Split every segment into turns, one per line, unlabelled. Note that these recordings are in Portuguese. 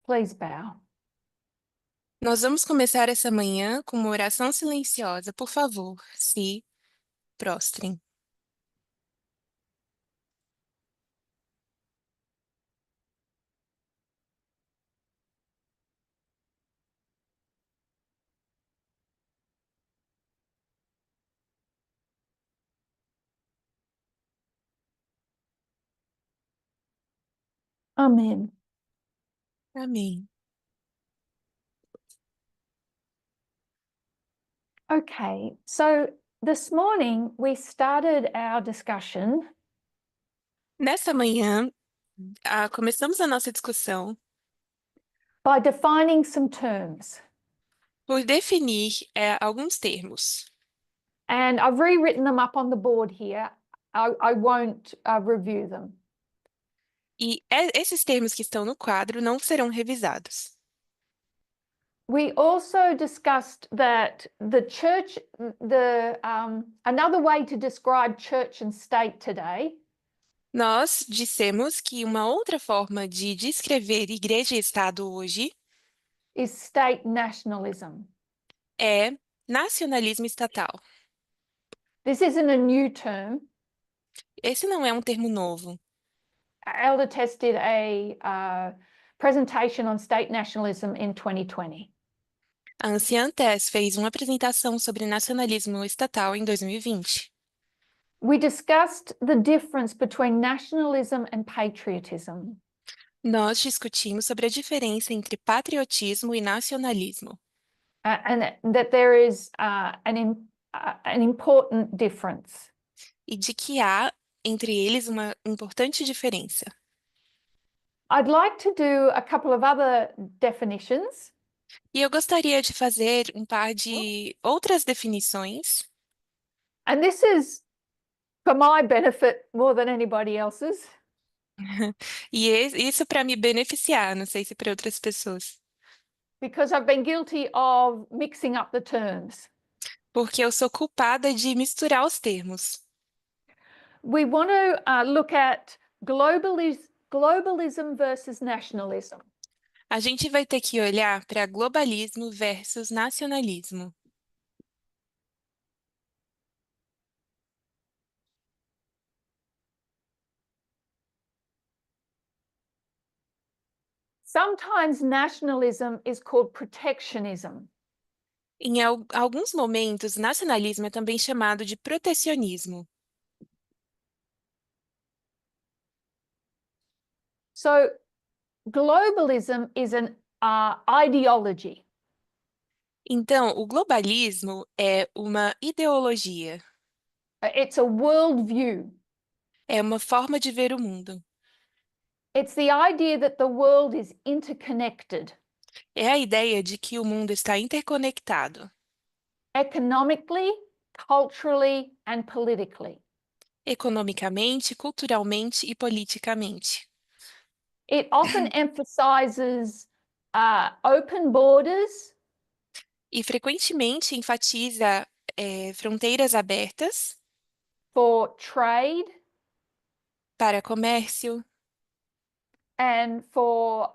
Please bow.
Nós vamos começar essa manhã com uma oração silenciosa. Por favor, se prostrem.
Amen.
Amém.
Okay, so this morning we started our discussion
Nessa manhã, começamos a nossa discussão
by defining some terms.
por definir alguns termos.
And I've rewritten them up on the board here. I won't review them.
E esses termos que estão no quadro não serão revisados.
We also discussed that the church, another way to describe church and state today
Nós dissemos que uma outra forma de descrever igreja e Estado hoje
is state nationalism.
é nacionalismo estatal.
This isn't a new term.
Esse não é um termo novo.
Elder Test did a presentation on state nationalism in 2020.
A anciã Tess fez uma apresentação sobre nacionalismo estatal em 2020.
We discussed the difference between nationalism and patriotism.
Nós discutimos sobre a diferença entre patriotismo e nacionalismo
And that there is an important difference.
e de que há entre eles uma importante diferença.
I'd like to do a couple of other definitions.
E eu gostaria de fazer um par de outras definições,
And this is for my benefit more than anybody else's.
e isso para me beneficiar, não sei se para outras pessoas,
Because I've been guilty of mixing up the terms.
porque eu sou culpada de misturar os termos.
We want to look at globalism versus nationalism.
A gente vai ter que olhar para globalismo versus nacionalismo.
Sometimes nationalism is called protectionism.
Em alguns momentos, nacionalismo é também chamado de protecionismo.
So globalism is an ideology.
Então, o globalismo é uma ideologia,
It's a worldview.
é uma forma de ver o mundo.
It's the idea that the world is interconnected
É a ideia de que o mundo está interconectado,
economically, culturally, and politically.
economicamente, culturalmente e politicamente.
It often emphasizes open borders,
E frequentemente enfatiza fronteiras abertas
for trade
para comércio
and for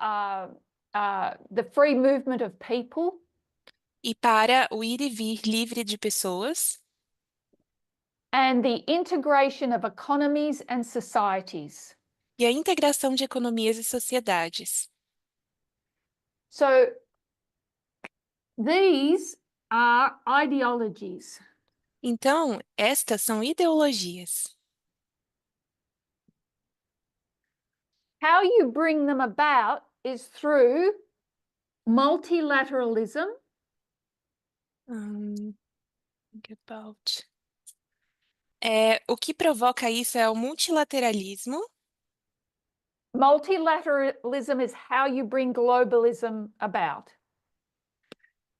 the free movement of people.
e para o ir e vir livre de pessoas
And the integration of economies and societies.
e a integração de economias e sociedades.
So these are ideologies.
Então, estas são ideologias.
How you bring them about is through multilateralism.
Think about. O que provoca isso é o multilateralismo.
Multilateralism is how you bring globalism about.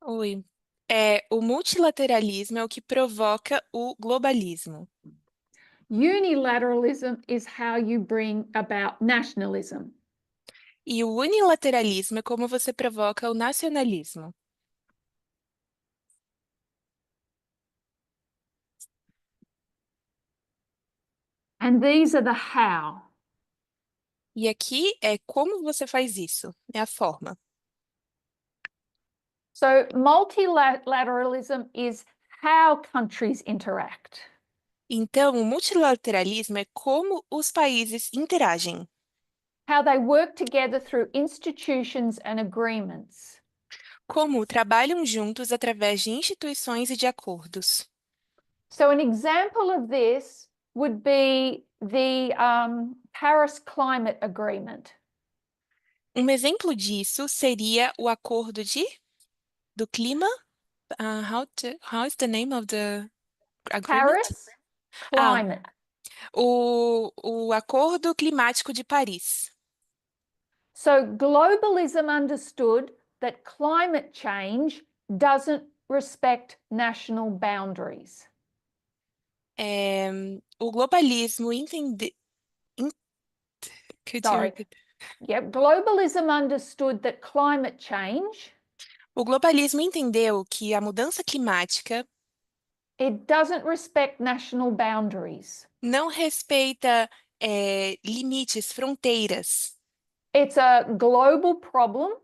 Oi. O multilateralismo é o que provoca o globalismo.
Unilateralism is how you bring about nationalism.
E o unilateralismo é como você provoca o nacionalismo.
And these are the how.
E aqui é como você faz isso, é a forma.
So multilateralism is how countries interact.
Então, o multilateralismo é como os países interagem,
How they work together through institutions and agreements.
como trabalham juntos através de instituições e de acordos.
So an example of this would be the Paris Climate Agreement.
Um exemplo disso seria o do clima. How is the name of the agreement?
Paris
Ah,
Climate.
o Acordo Climático de Paris.
So globalism understood that climate change doesn't respect national boundaries.
É, o globalismo entende... en- Could you
Sorry.
repeat?
Yep. Globalism understood that climate change,
O globalismo entendeu que a mudança climática
it doesn't respect national boundaries.
não respeita, limites, fronteiras.
It's a global problem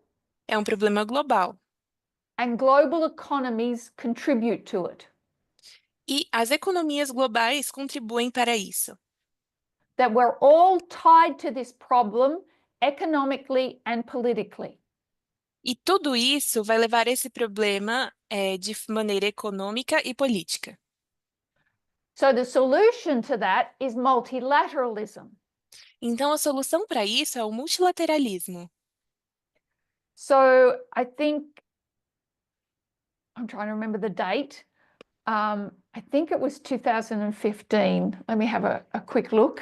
É um problema global.
and global economies contribute to it.
E as economias globais contribuem para isso.
That we're all tied to this problem economically and politically.
E tudo isso vai levar esse problema, de maneira econômica e política.
So the solution to that is multilateralism.
Então, a solução para isso é o multilateralismo.
So I think, I'm trying to remember the date. I think it was 2015. Let me have a quick look.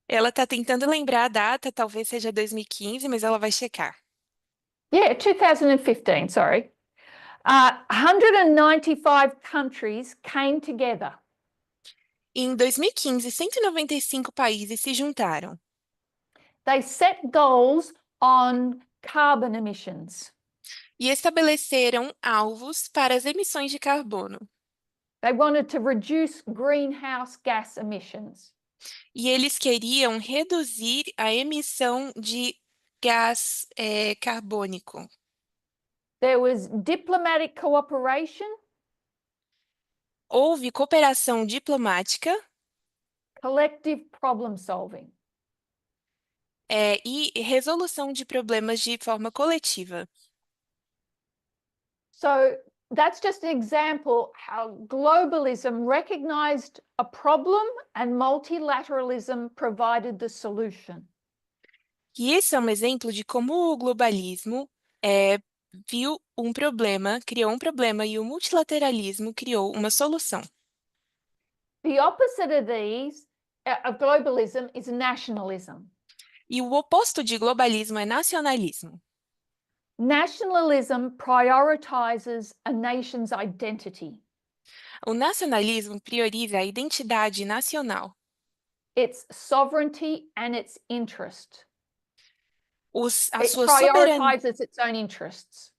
Ela está tentando lembrar a data, talvez seja 2015, mas ela vai checar.
Yeah, 2015, sorry. 195 countries came together.
Em 2015, 195 países se juntaram
They set goals on carbon emissions.
e estabeleceram alvos para as emissões de carbono.
They wanted to reduce greenhouse gas emissions.
E eles queriam reduzir a emissão de gás, carbônico.
There was diplomatic cooperation,
Houve cooperação diplomática,
collective problem solving.
e resolução de problemas de forma coletiva.
So that's just an example how globalism recognized a problem and multilateralism provided the solution.
E esse é um exemplo de como o globalismo, viu um problema, criou um problema e o multilateralismo criou uma solução.
The opposite of these, of globalism, is nationalism.
E o oposto de globalismo é nacionalismo.
Nationalism prioritizes a nation's identity,
O nacionalismo prioriza a identidade nacional,
its sovereignty, and its interest.
a
It
sua soberania,
prioritizes its own interests.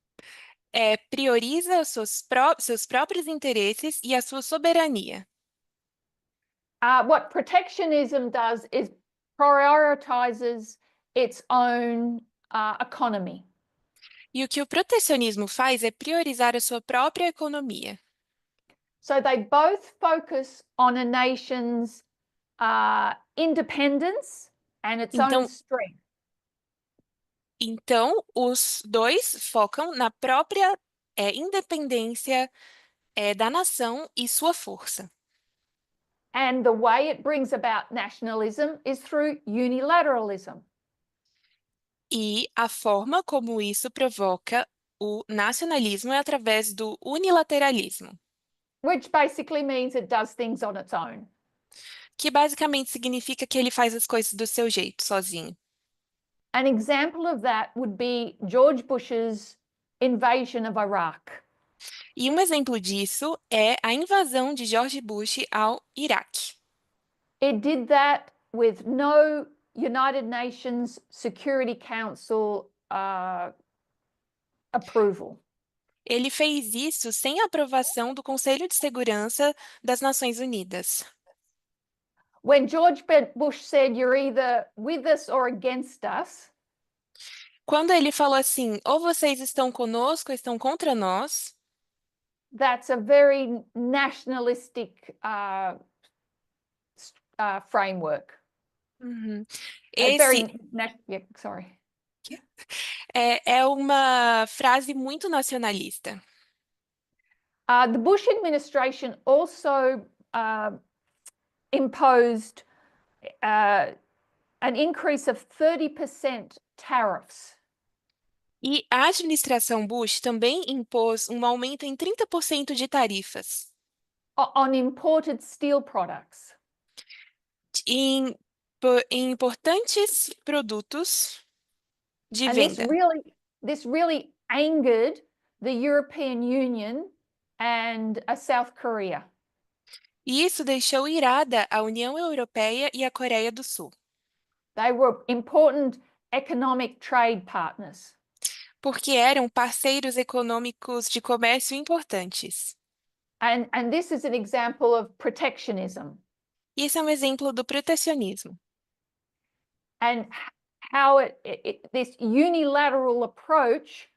prioriza seus próprios interesses e a sua soberania.
What protectionism does is prioritizes its own economy.
E o que o protecionismo faz é priorizar a sua própria economia.
So they both focus on a nation's independence and its own
Então,
strength.
Então, os dois focam na própria, independência, da nação e sua força.
And the way it brings about nationalism is through unilateralism.
E a forma como isso provoca o nacionalismo é através do unilateralismo,
Which basically means it does things on its own.
que basicamente significa que ele faz as coisas do seu jeito, sozinho.
An example of that would be George Bush's invasion of Iraq.
E um exemplo disso é a invasão de George Bush ao Iraque.
It did that with no United Nations Security Council approval.
Ele fez isso sem a aprovação do Conselho de Segurança das Nações Unidas.
when George Bush said, "You're either with us or against us,"
Quando ele falou assim, ou vocês estão conosco ou estão contra nós,
that's a very nationalistic framework.
uhum,
A very,
esse
yeah, sorry.
é uma frase muito nacionalista.
The Bush administration also imposed an increase of 30% tariffs
E a administração Bush também impôs um aumento em 30% de tarifas
on imported steel products.
em, em importantes produtos de
And
venda.
this really angered the European Union and South Korea.
E isso deixou irada a União Europeia e a Coreia do Sul,
They were important economic trade partners.
porque eram parceiros econômicos de comércio importantes.
And this is an example of protectionism
E esse é um exemplo do protecionismo.
and how this unilateral approach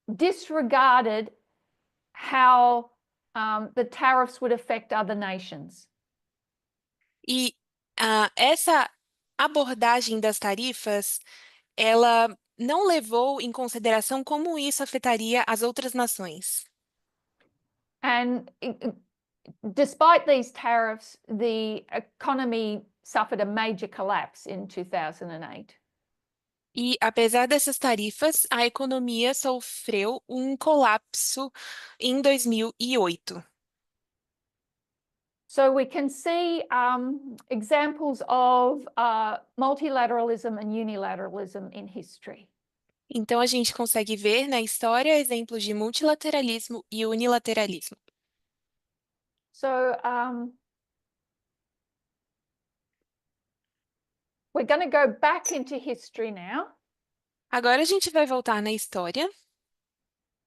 disregarded how the tariffs would affect other nations.
E essa abordagem das tarifas, ela não levou em consideração como isso afetaria as outras nações.
And despite these tariffs, the economy suffered a major collapse in 2008.
E, apesar dessas tarifas, a economia sofreu um colapso em 2008.
So we can see examples of multilateralism and unilateralism in history.
Então, a gente consegue ver na história exemplos de multilateralismo e unilateralismo.
So we're going to go back into history now.
Agora a gente vai voltar na história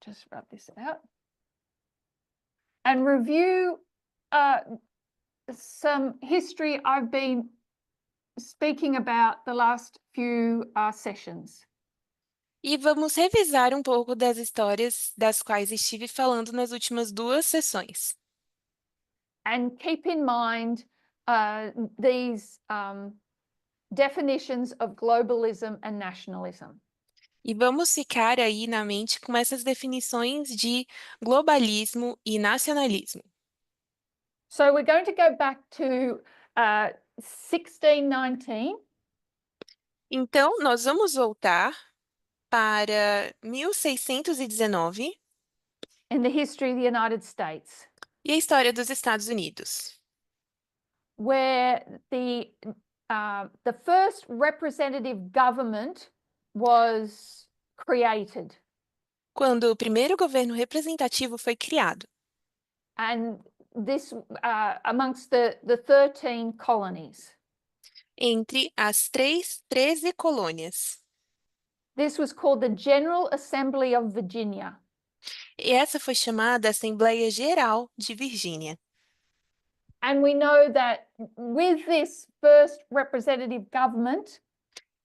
Just rub this out. And review some history I've been speaking about the last few sessions.
e vamos revisar um pouco das histórias das quais estive falando nas últimas duas sessões.
And keep in mind these definitions of globalism and nationalism.
E vamos ficar aí na mente com essas definições de globalismo e nacionalismo.
So we're going to go back to 1619.
Então, nós vamos voltar para 1619
in the history of the United States,
e a história dos Estados Unidos,
where the first representative government was created,
quando o primeiro governo representativo foi criado,
and this amongst the 13 colonies.
entre as 13 colônias.
This was called the General Assembly of Virginia.
E essa foi chamada Assembleia Geral de Virgínia.
And we know that with this first representative government,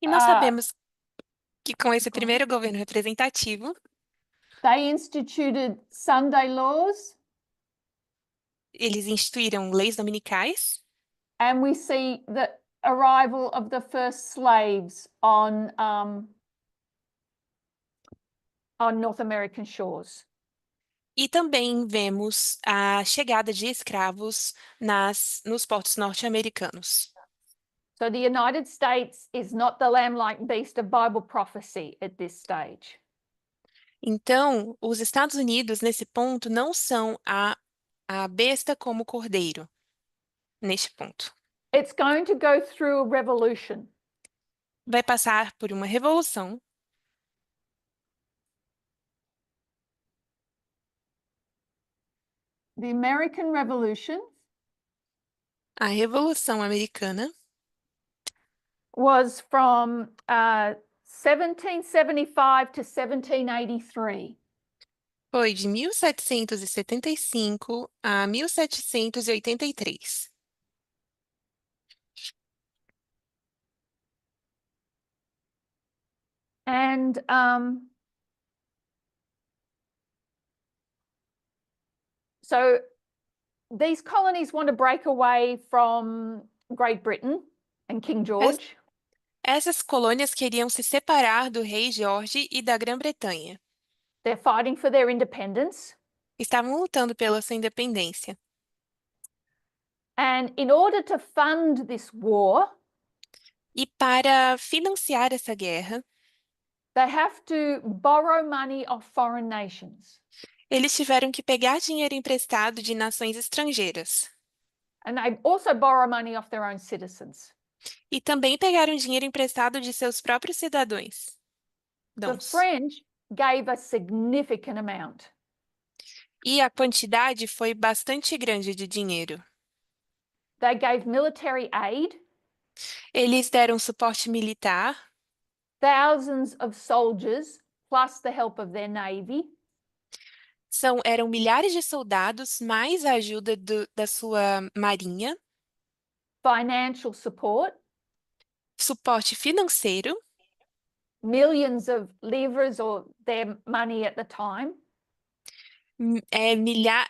E nós sabemos que com esse primeiro governo representativo,
they instituted Sunday laws,
eles instituíram leis dominicais
and we see the arrival of the first slaves on North American shores.
e também vemos a chegada de escravos nos portos norte-americanos.
So the United States is not the lamb-like beast of Bible prophecy at this stage.
Então, os Estados Unidos, nesse ponto, não são a besta como cordeiro, neste ponto.
It's going to go through a revolution.
Vai passar por uma revolução.
The American Revolution
A Revolução Americana
was from 1775 to 1783.
foi de 1775 a 1783.
And so these colonies want to break away from Great Britain and King George.
Essas colônias queriam se separar do rei Jorge e da Grã-Bretanha.
They're fighting for their independence.
Estavam lutando pela sua independência.
And in order to fund this war,
E para financiar essa guerra,
they have to borrow money of foreign nations.
eles tiveram que pegar dinheiro emprestado de nações estrangeiras.
And they also borrow money off their own citizens.
E também pegaram dinheiro emprestado de seus próprios cidadãos.
The French gave a significant amount.
E a quantidade foi bastante grande de dinheiro.
They gave military aid,
Eles deram suporte militar,
thousands of soldiers, plus the help of their navy.
eram milhares de soldados, mais a ajuda da sua marinha,
Financial support,
suporte financeiro,
millions of livres or their money at the time.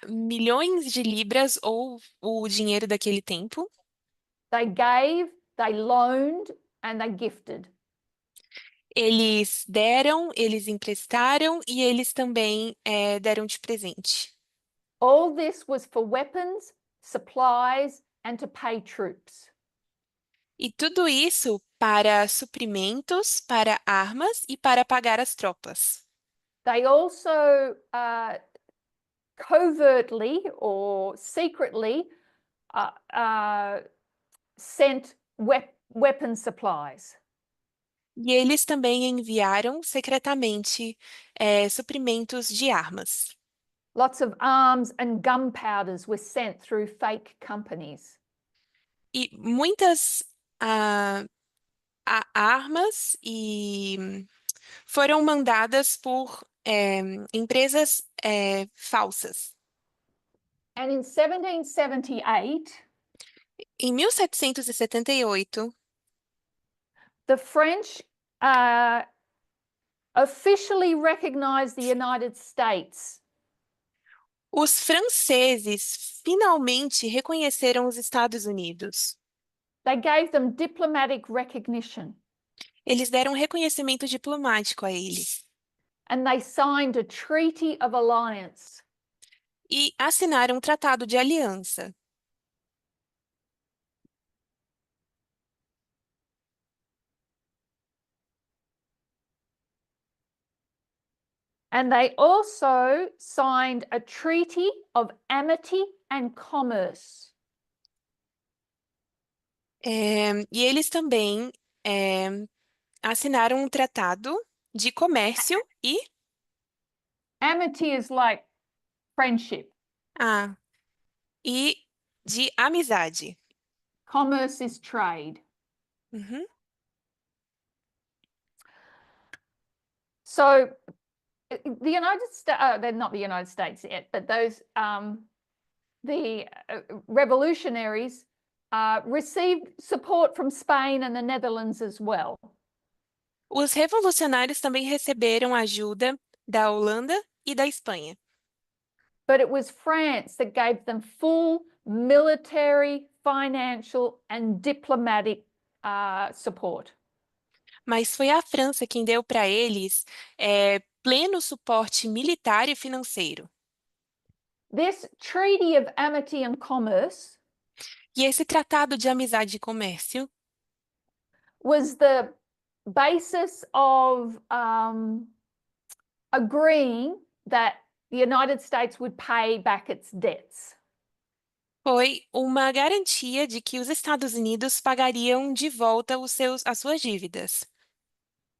milhões de libras ou o dinheiro daquele tempo.
They gave, they loaned, and they gifted.
Eles deram, eles emprestaram e eles também deram de presente.
All this was for weapons, supplies, and to pay troops.
E tudo isso para suprimentos, para armas e para pagar as tropas.
They also covertly or secretly sent weapon supplies.
E eles também enviaram secretamente suprimentos de armas.
Lots of arms and gunpowders were sent through fake companies.
E muitas armas foram mandadas por empresas falsas.
And in 1778,
Em 1778,
the French officially recognized the United States
os franceses finalmente reconheceram os Estados Unidos.
They gave them diplomatic recognition.
Eles deram reconhecimento diplomático a eles.
And they signed a treaty of alliance.
E assinaram um tratado de aliança.
And they also signed a treaty of amity and commerce.
E eles também assinaram um tratado de comércio e
Amity is like friendship.
E de amizade.
Commerce is trade.
Uhum.
So the United States, they're not the United States yet, but those, the revolutionaries received support from Spain and the Netherlands as well.
Os revolucionários também receberam ajuda da Holanda e da Espanha.
But it was France that gave them full military, financial, and diplomatic support.
Mas foi a França quem deu para eles pleno suporte militar e financeiro.
This Treaty of Amity and Commerce
E esse tratado de amizade e comércio
was the basis of agreeing that the United States would pay back its debts.
foi uma garantia de que os Estados Unidos pagariam de volta as suas dívidas.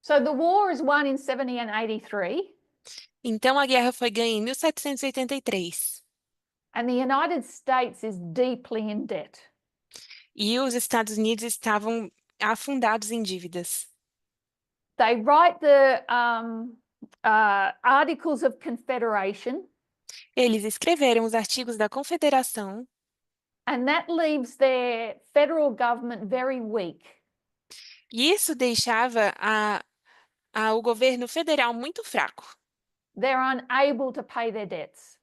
So the war is won in 1783.
Então a guerra foi ganha em 1783.
And the United States is deeply in debt.
E os Estados Unidos estavam afundados em dívidas.
They write the Articles of Confederation.
Eles escreveram os artigos da Confederação.
And that leaves their federal government very weak.
E isso deixava o governo federal muito fraco.
They're unable to pay their debts.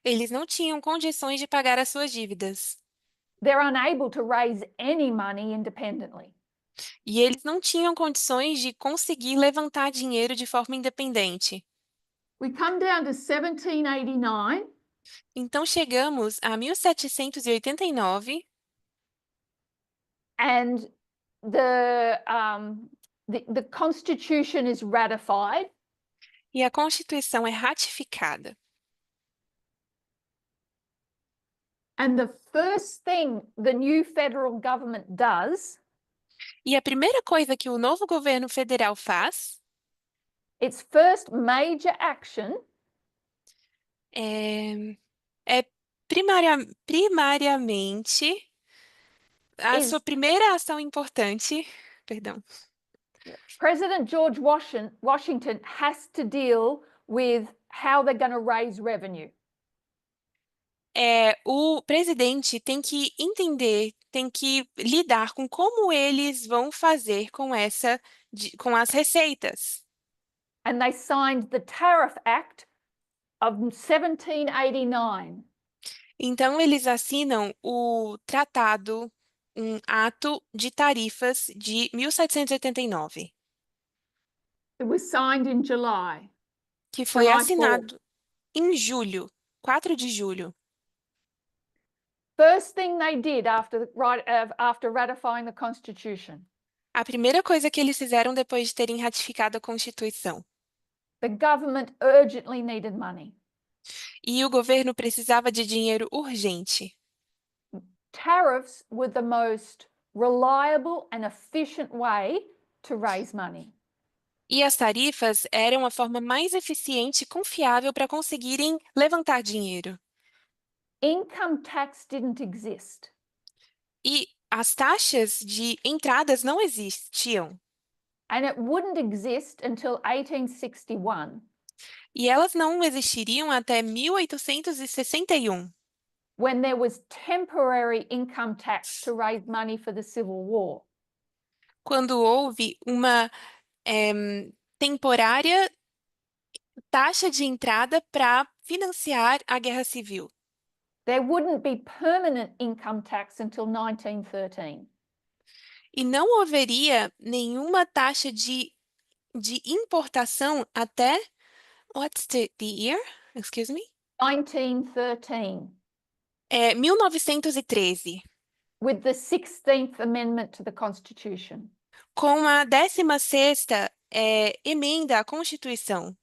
Eles não tinham condições de pagar as suas dívidas.
They're unable to raise any money independently.
E eles não tinham condições de conseguir levantar dinheiro de forma independente.
We come down to 1789,
Então chegamos a 1789
and the Constitution is ratified.
e a Constituição é ratificada.
And the first thing the new federal government does,
E a primeira coisa que o novo governo federal faz
its first major action
é primariamente a
is
sua primeira ação importante, perdão,
President George Washington has to deal with how they're going to raise revenue.
o presidente tem que entender, tem que lidar com como eles vão fazer com as receitas.
And they signed the Tariff Act of 1789.
Então, eles assinam o tratado, um ato de tarifas de 1789,
It was signed in July.
que foi
July 4th.
assinado em julho, 4 de julho.
First thing they did after ratifying the Constitution,
A primeira coisa que eles fizeram depois de terem ratificado a Constituição.
the government urgently needed money.
E o governo precisava de dinheiro urgente.
Tariffs were the most reliable and efficient way to raise money.
E as tarifas eram a forma mais eficiente e confiável para conseguirem levantar dinheiro.
Income tax didn't exist.
E as taxas de entradas não existiam.
And it wouldn't exist until 1861,
E elas não existiriam até 1861,
when there was temporary income tax to raise money for the Civil War.
quando houve uma temporária taxa de entrada para financiar a Guerra Civil.
There wouldn't be permanent income tax until 1913.
E não haveria nenhuma taxa de importação até, what's the year? Excuse me?
1913,
1913,
with the 16th Amendment to the Constitution.
com a 16ª emenda à Constituição.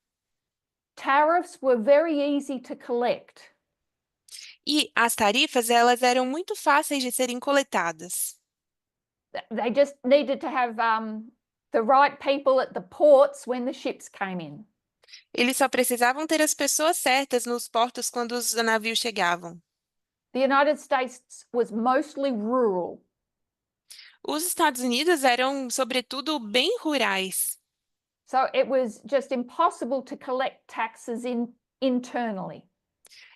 Tariffs were very easy to collect.
E as tarifas, elas eram muito fáceis de serem coletadas.
They just needed to have the right people at the ports when the ships came in.
Eles só precisavam ter as pessoas certas nos portos quando os navios chegavam.
The United States was mostly rural.
Os Estados Unidos eram, sobretudo, bem rurais.
So it was just impossible to collect taxes internally.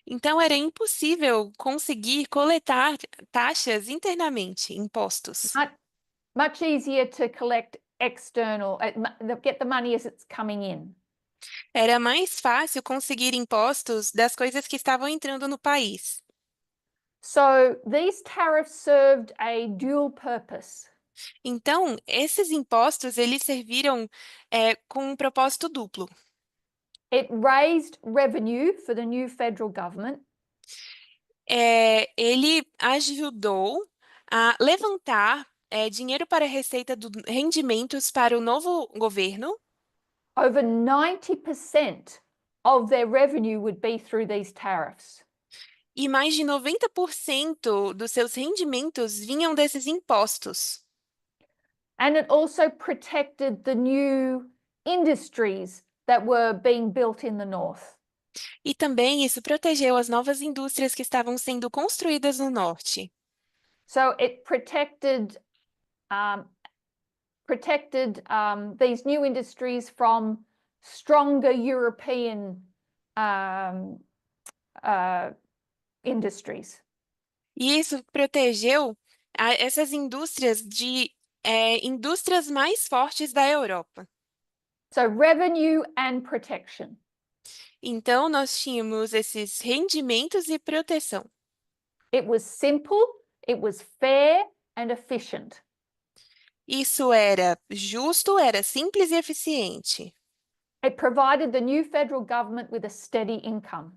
Então, era impossível conseguir coletar taxas internamente, impostos.
Much easier to collect external, get the money as it's coming in.
Era mais fácil conseguir impostos das coisas que estavam entrando no país.
So these tariffs served a dual purpose.
Então, esses impostos, eles serviram com um propósito duplo.
It raised revenue for the new federal government.
Ele ajudou a levantar dinheiro para a receita dos rendimentos para o novo governo.
Over 90% of their revenue would be through these tariffs.
E mais de 90% dos seus rendimentos vinham desses impostos.
And it also protected the new industries that were being built in the north.
E também isso protegeu as novas indústrias que estavam sendo construídas no norte.
So it protected these new industries from stronger European industries.
E isso protegeu essas indústrias de indústrias mais fortes da Europa.
So revenue and protection.
Então, nós tínhamos esses rendimentos e proteção.
It was simple, it was fair and efficient.
Isso era justo, era simples e eficiente.
It provided the new federal government with a steady income.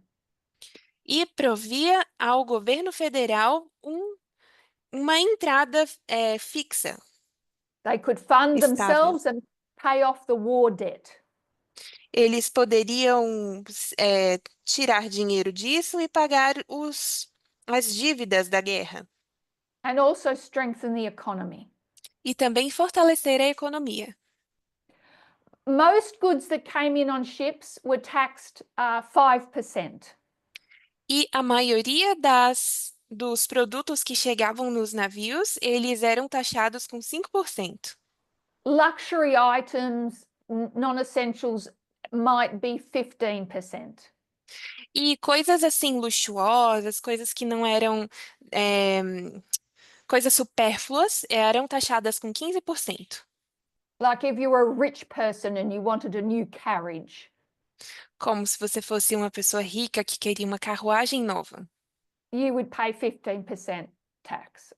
E provia ao governo federal uma entrada fixa,
They could fund
estável.
themselves and pay off the war debt.
Eles poderiam tirar dinheiro disso e pagar as dívidas da guerra.
And also strengthen the economy.
E também fortalecer a economia.
Most goods that came in on ships were taxed 5%.
E a maioria dos produtos que chegavam nos navios, eles eram taxados com 5%.
Luxury items, non-essentials, might be 15%.
E coisas assim luxuosas, coisas que não eram coisas supérfluas, eram taxadas com 15%.
Like if you were a rich person and you wanted a new carriage.
Como se você fosse uma pessoa rica que queria uma carruagem nova.
You would pay 15% tax.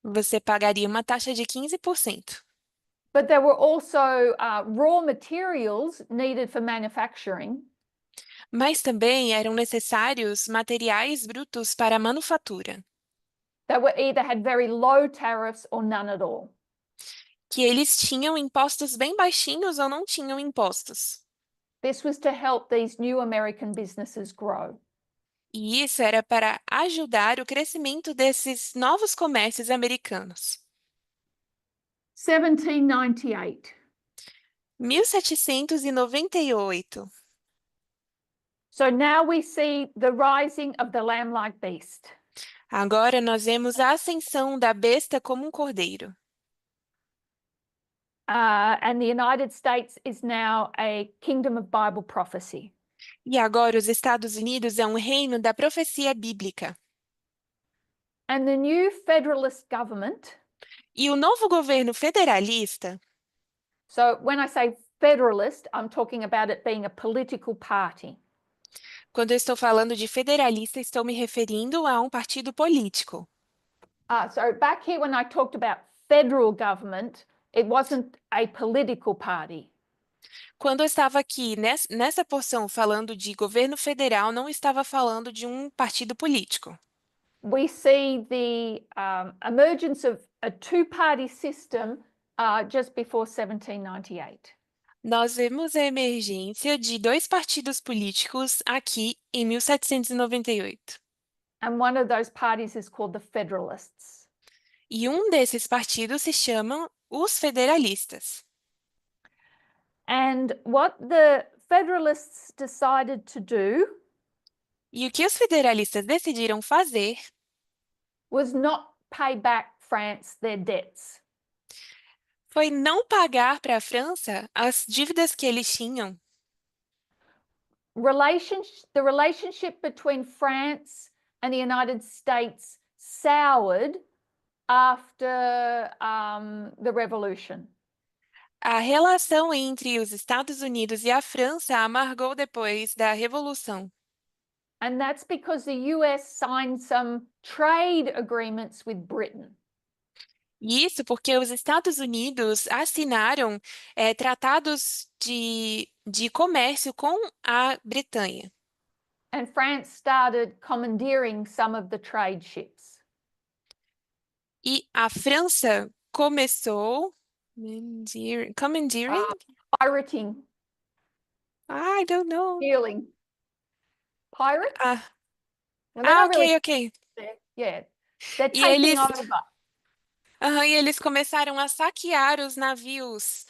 Você pagaria uma taxa de 15%.
But there were also raw materials needed for manufacturing.
Mas também eram necessários materiais brutos para a manufatura,
That were either had very low tariffs or none at all.
que eles tinham impostos bem baixinhos ou não tinham impostos.
This was to help these new American businesses grow.
E isso era para ajudar o crescimento desses novos comércios americanos.
1798.
1798.
So now we see the rising of the lamb-like beast.
Agora nós vemos a ascensão da besta como um cordeiro.
And the United States is now a kingdom of Bible prophecy.
E agora os Estados Unidos é um reino da profecia bíblica.
And the new federalist government.
E o novo governo federalista,
So when I say federalist, I'm talking about it being a political party.
quando eu estou falando de federalista, estou me referindo a um partido político.
So back here when I talked about federal government, it wasn't a political party.
Quando eu estava aqui nessa porção falando de governo federal, não estava falando de um partido político.
We see the emergence of a two-party system just before 1798.
Nós vemos a emergência de dois partidos políticos aqui em 1798.
And one of those parties is called the Federalists.
E um desses partidos se chama os Federalistas.
And what the Federalists decided to do
E o que os federalistas decidiram fazer
was not pay back France their debts.
foi não pagar para a França as dívidas que eles tinham.
The relationship between France and the United States soured after the Revolution.
A relação entre os Estados Unidos e a França amargou depois da Revolução.
And that's because the US signed some trade agreements with Britain.
E isso porque os Estados Unidos assinaram tratados de comércio com a Bretanha.
And France started commandeering some of the trade ships.
E a França começou commandeering?
Pirating,
I don't know.
stealing. Pirates?
Ah,
Well, they're not really
ok.
there. Yeah. They're
E
taking
eles,
over.
e eles começaram a saquear os navios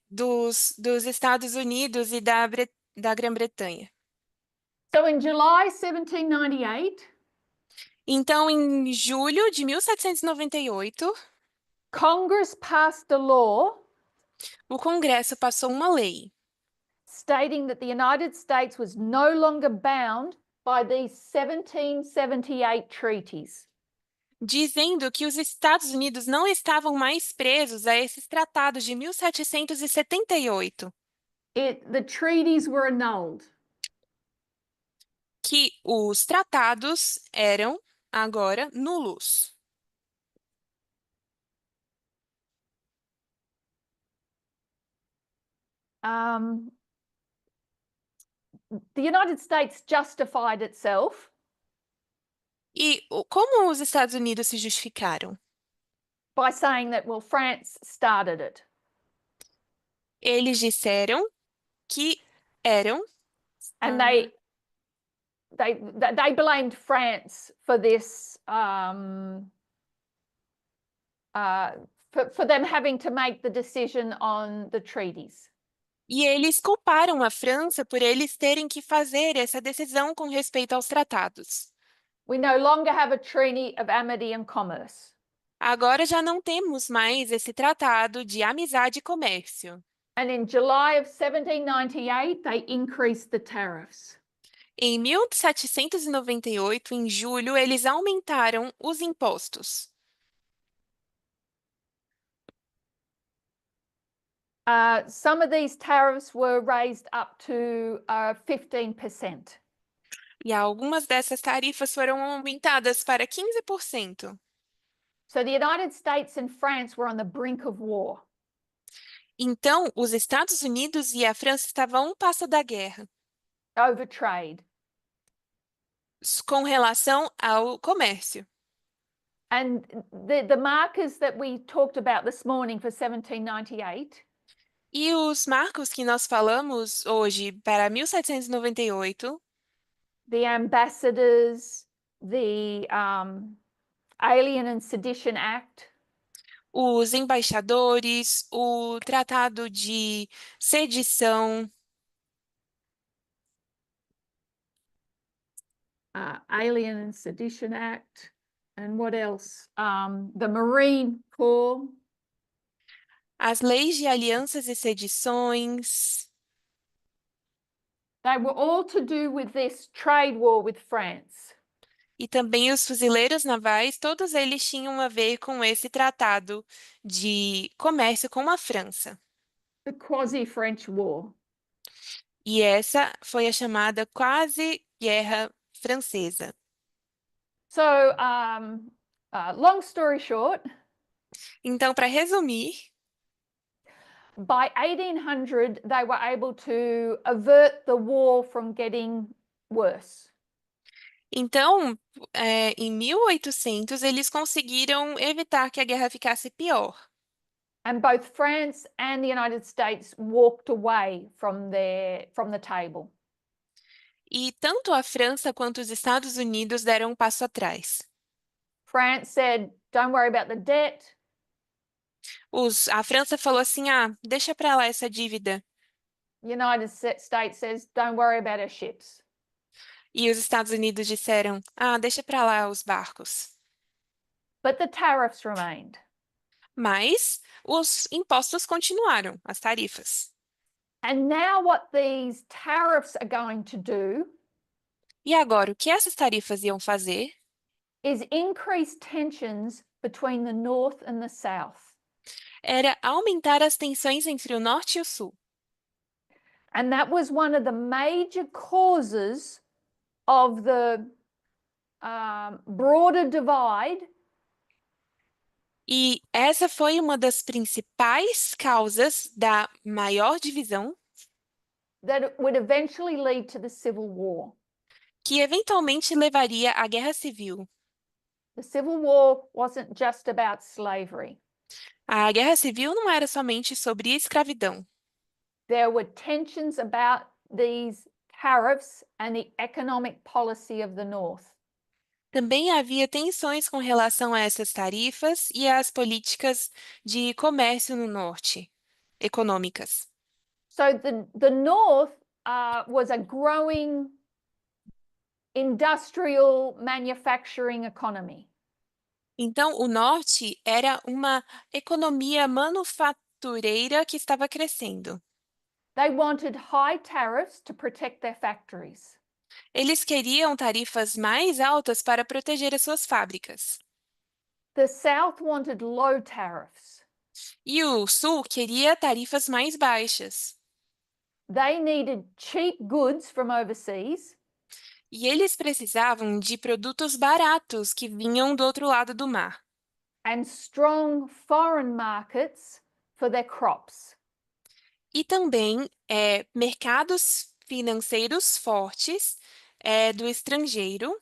dos Estados Unidos e da Grã-Bretanha.
So in July 1798,
Então, em julho de 1798,
Congress passed a law
o Congresso passou uma lei
stating that the United States was no longer bound by these 1778 treaties.
dizendo que os Estados Unidos não estavam mais presos a esses tratados de 1778.
the treaties were annulled.
Que os tratados eram agora nulos.
The United States justified itself
E como os Estados Unidos se justificaram?
by saying that, well, France started it.
Eles disseram que eram
And they blamed France for this, for them having to make the decision on the treaties.
e eles culparam a França por eles terem que fazer essa decisão com respeito aos tratados.
We no longer have a treaty of amity and commerce.
Agora já não temos mais esse tratado de amizade e comércio.
And in July of 1798, they increased the tariffs.
Em 1798, em julho, eles aumentaram os impostos.
Some of these tariffs were raised up to 15%.
E algumas dessas tarifas foram aumentadas para 15%.
So the United States and France were on the brink of war.
Então, os Estados Unidos e a França estavam a um passo da guerra
Over trade.
com relação ao comércio.
And the markers that we talked about this morning for 1798
E os marcos que nós falamos hoje para 1798,
the ambassadors, the Alien and Sedition Act,
os embaixadores, o tratado de sedição,
Alien and Sedition Act, and what else? The Marine Corps,
as leis de alianças e sedições,
they were all to do with this trade war with France.
e também os fuzileiros navais, todos eles tinham a ver com esse tratado de comércio com a França.
The quasi-French war.
E essa foi a chamada quase Guerra Francesa.
So, long story short,
Então, para resumir,
by 1800, they were able to avert the war from getting worse.
então, em 1800, eles conseguiram evitar que a guerra ficasse pior.
And both France and the United States walked away from the table.
E tanto a França quanto os Estados Unidos deram um passo atrás.
France said, don't worry about the debt.
A França falou assim: ah, deixa para lá essa dívida.
The United States says, don't worry about our ships.
E os Estados Unidos disseram: ah, deixa para lá os barcos.
But the tariffs remained.
Mas os impostos continuaram, as tarifas.
And now what these tariffs are going to do
E agora, o que essas tarifas iam fazer
is increase tensions between the North and the South.
era aumentar as tensões entre o Norte e o Sul.
And that was one of the major causes of the broader divide
E essa foi uma das principais causas da maior divisão
that would eventually lead to the Civil War.
que eventualmente levaria à Guerra Civil.
The Civil War wasn't just about slavery.
A Guerra Civil não era somente sobre escravidão.
There were tensions about these tariffs and the economic policy of the North.
Também havia tensões com relação a essas tarifas e às políticas de comércio no Norte, econômicas.
So the North was a growing industrial manufacturing economy.
Então, o Norte era uma economia manufatureira que estava crescendo.
They wanted high tariffs to protect their factories.
Eles queriam tarifas mais altas para proteger as suas fábricas.
The South wanted low tariffs.
E o Sul queria tarifas mais baixas.
they needed cheap goods from overseas
E eles precisavam de produtos baratos que vinham do outro lado do mar.
and strong foreign markets for their crops.
E também mercados financeiros fortes do estrangeiro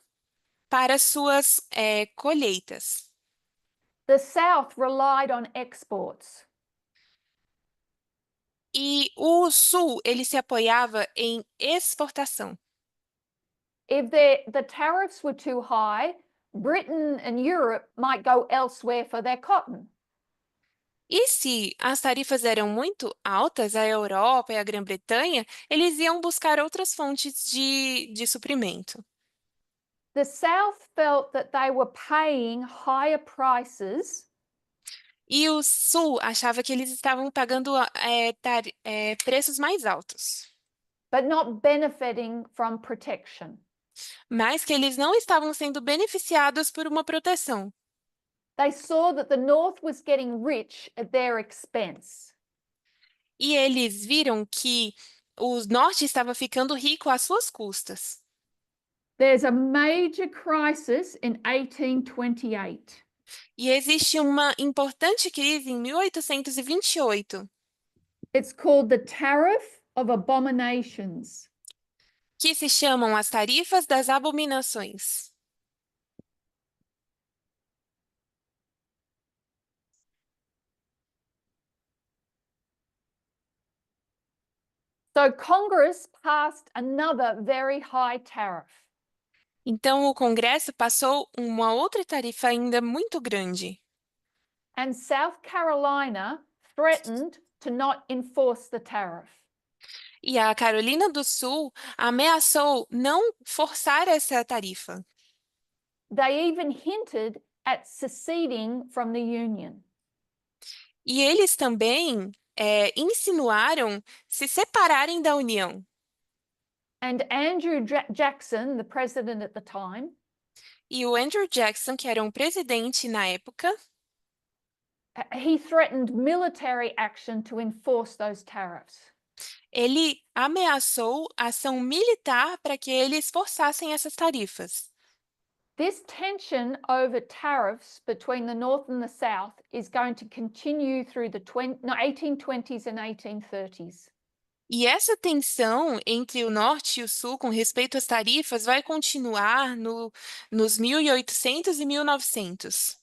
para suas colheitas.
The South relied on exports.
E o Sul, ele se apoiava em exportação.
If the tariffs were too high, Britain and Europe might go elsewhere for their cotton.
E se as tarifas eram muito altas, a Europa e a Grã-Bretanha, eles iam buscar outras fontes de suprimento.
The South felt that they were paying higher prices
E o Sul achava que eles estavam pagando preços mais altos,
but not benefiting from protection.
mas que eles não estavam sendo beneficiados por uma proteção.
They saw that the North was getting rich at their expense.
E eles viram que o Norte estava ficando rico às suas custas.
There's a major crisis in 1828.
E existe uma importante crise em 1828,
It's called the Tariff of Abominations.
que se chamam as tarifas das abominações.
So Congress passed another very high tariff.
Então, o Congresso passou uma outra tarifa ainda muito grande.
And South Carolina threatened to not enforce the tariff.
E a Carolina do Sul ameaçou não forçar essa tarifa.
They even hinted at seceding from the Union.
E eles também insinuaram se separarem da União.
And Andrew Jackson, the president at the time,
E o Andrew Jackson, que era um presidente na época,
he threatened military action to enforce those tariffs.
ele ameaçou ação militar para que eles forçassem essas tarifas.
This tension over tariffs between the North and the South is going to continue through the 1820s and 1830s.
E essa tensão entre o Norte e o Sul com respeito às tarifas vai continuar nos 1800 e 1900.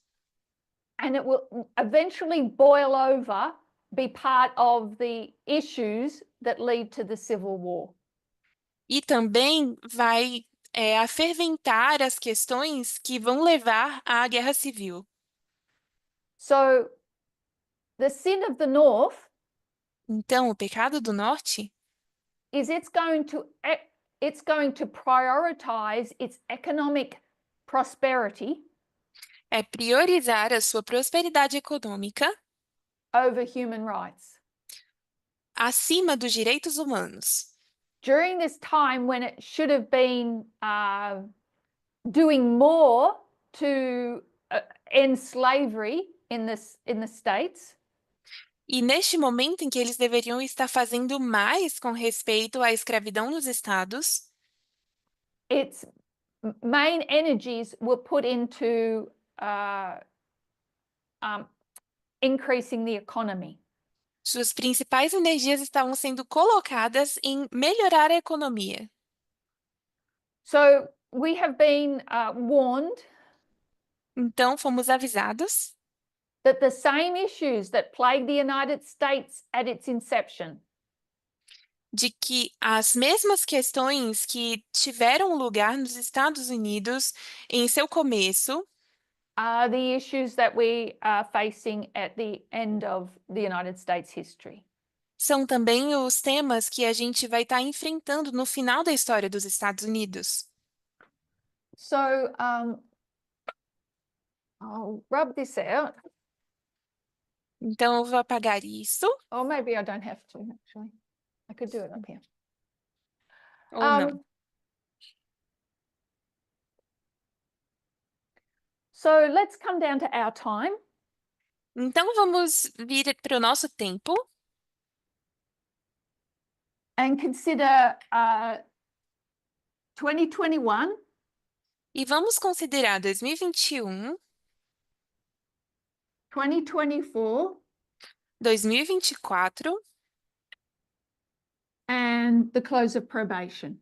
And it will eventually boil over, be part of the issues that lead to the Civil War.
E também vai aferventar as questões que vão levar à Guerra Civil.
So the sin of the North
Então, o pecado do Norte
is it's going to prioritize its economic prosperity
é priorizar a sua prosperidade econômica
over human rights.
acima dos direitos humanos.
During this time when it should have been doing more to end slavery in the States,
E neste momento em que eles deveriam estar fazendo mais com respeito à escravidão nos estados,
its main energies were put into increasing the economy.
suas principais energias estavam sendo colocadas em melhorar a economia.
So we have been warned
Então, fomos avisados
that the same issues that plagued the United States at its inception
de que as mesmas questões que tiveram lugar nos Estados Unidos em seu começo
are the issues that we are facing at the end of the United States history.
são também os temas que a gente vai estar enfrentando no final da história dos Estados Unidos.
So I'll rub this out.
Então, eu vou apagar isso,
Or maybe I don't have to, actually. I could do it up here.
ou não.
So let's come down to our time.
Então, vamos vir para o nosso tempo.
and consider 2021,
E vamos considerar 2021,
2024,
2024
and the close of probation.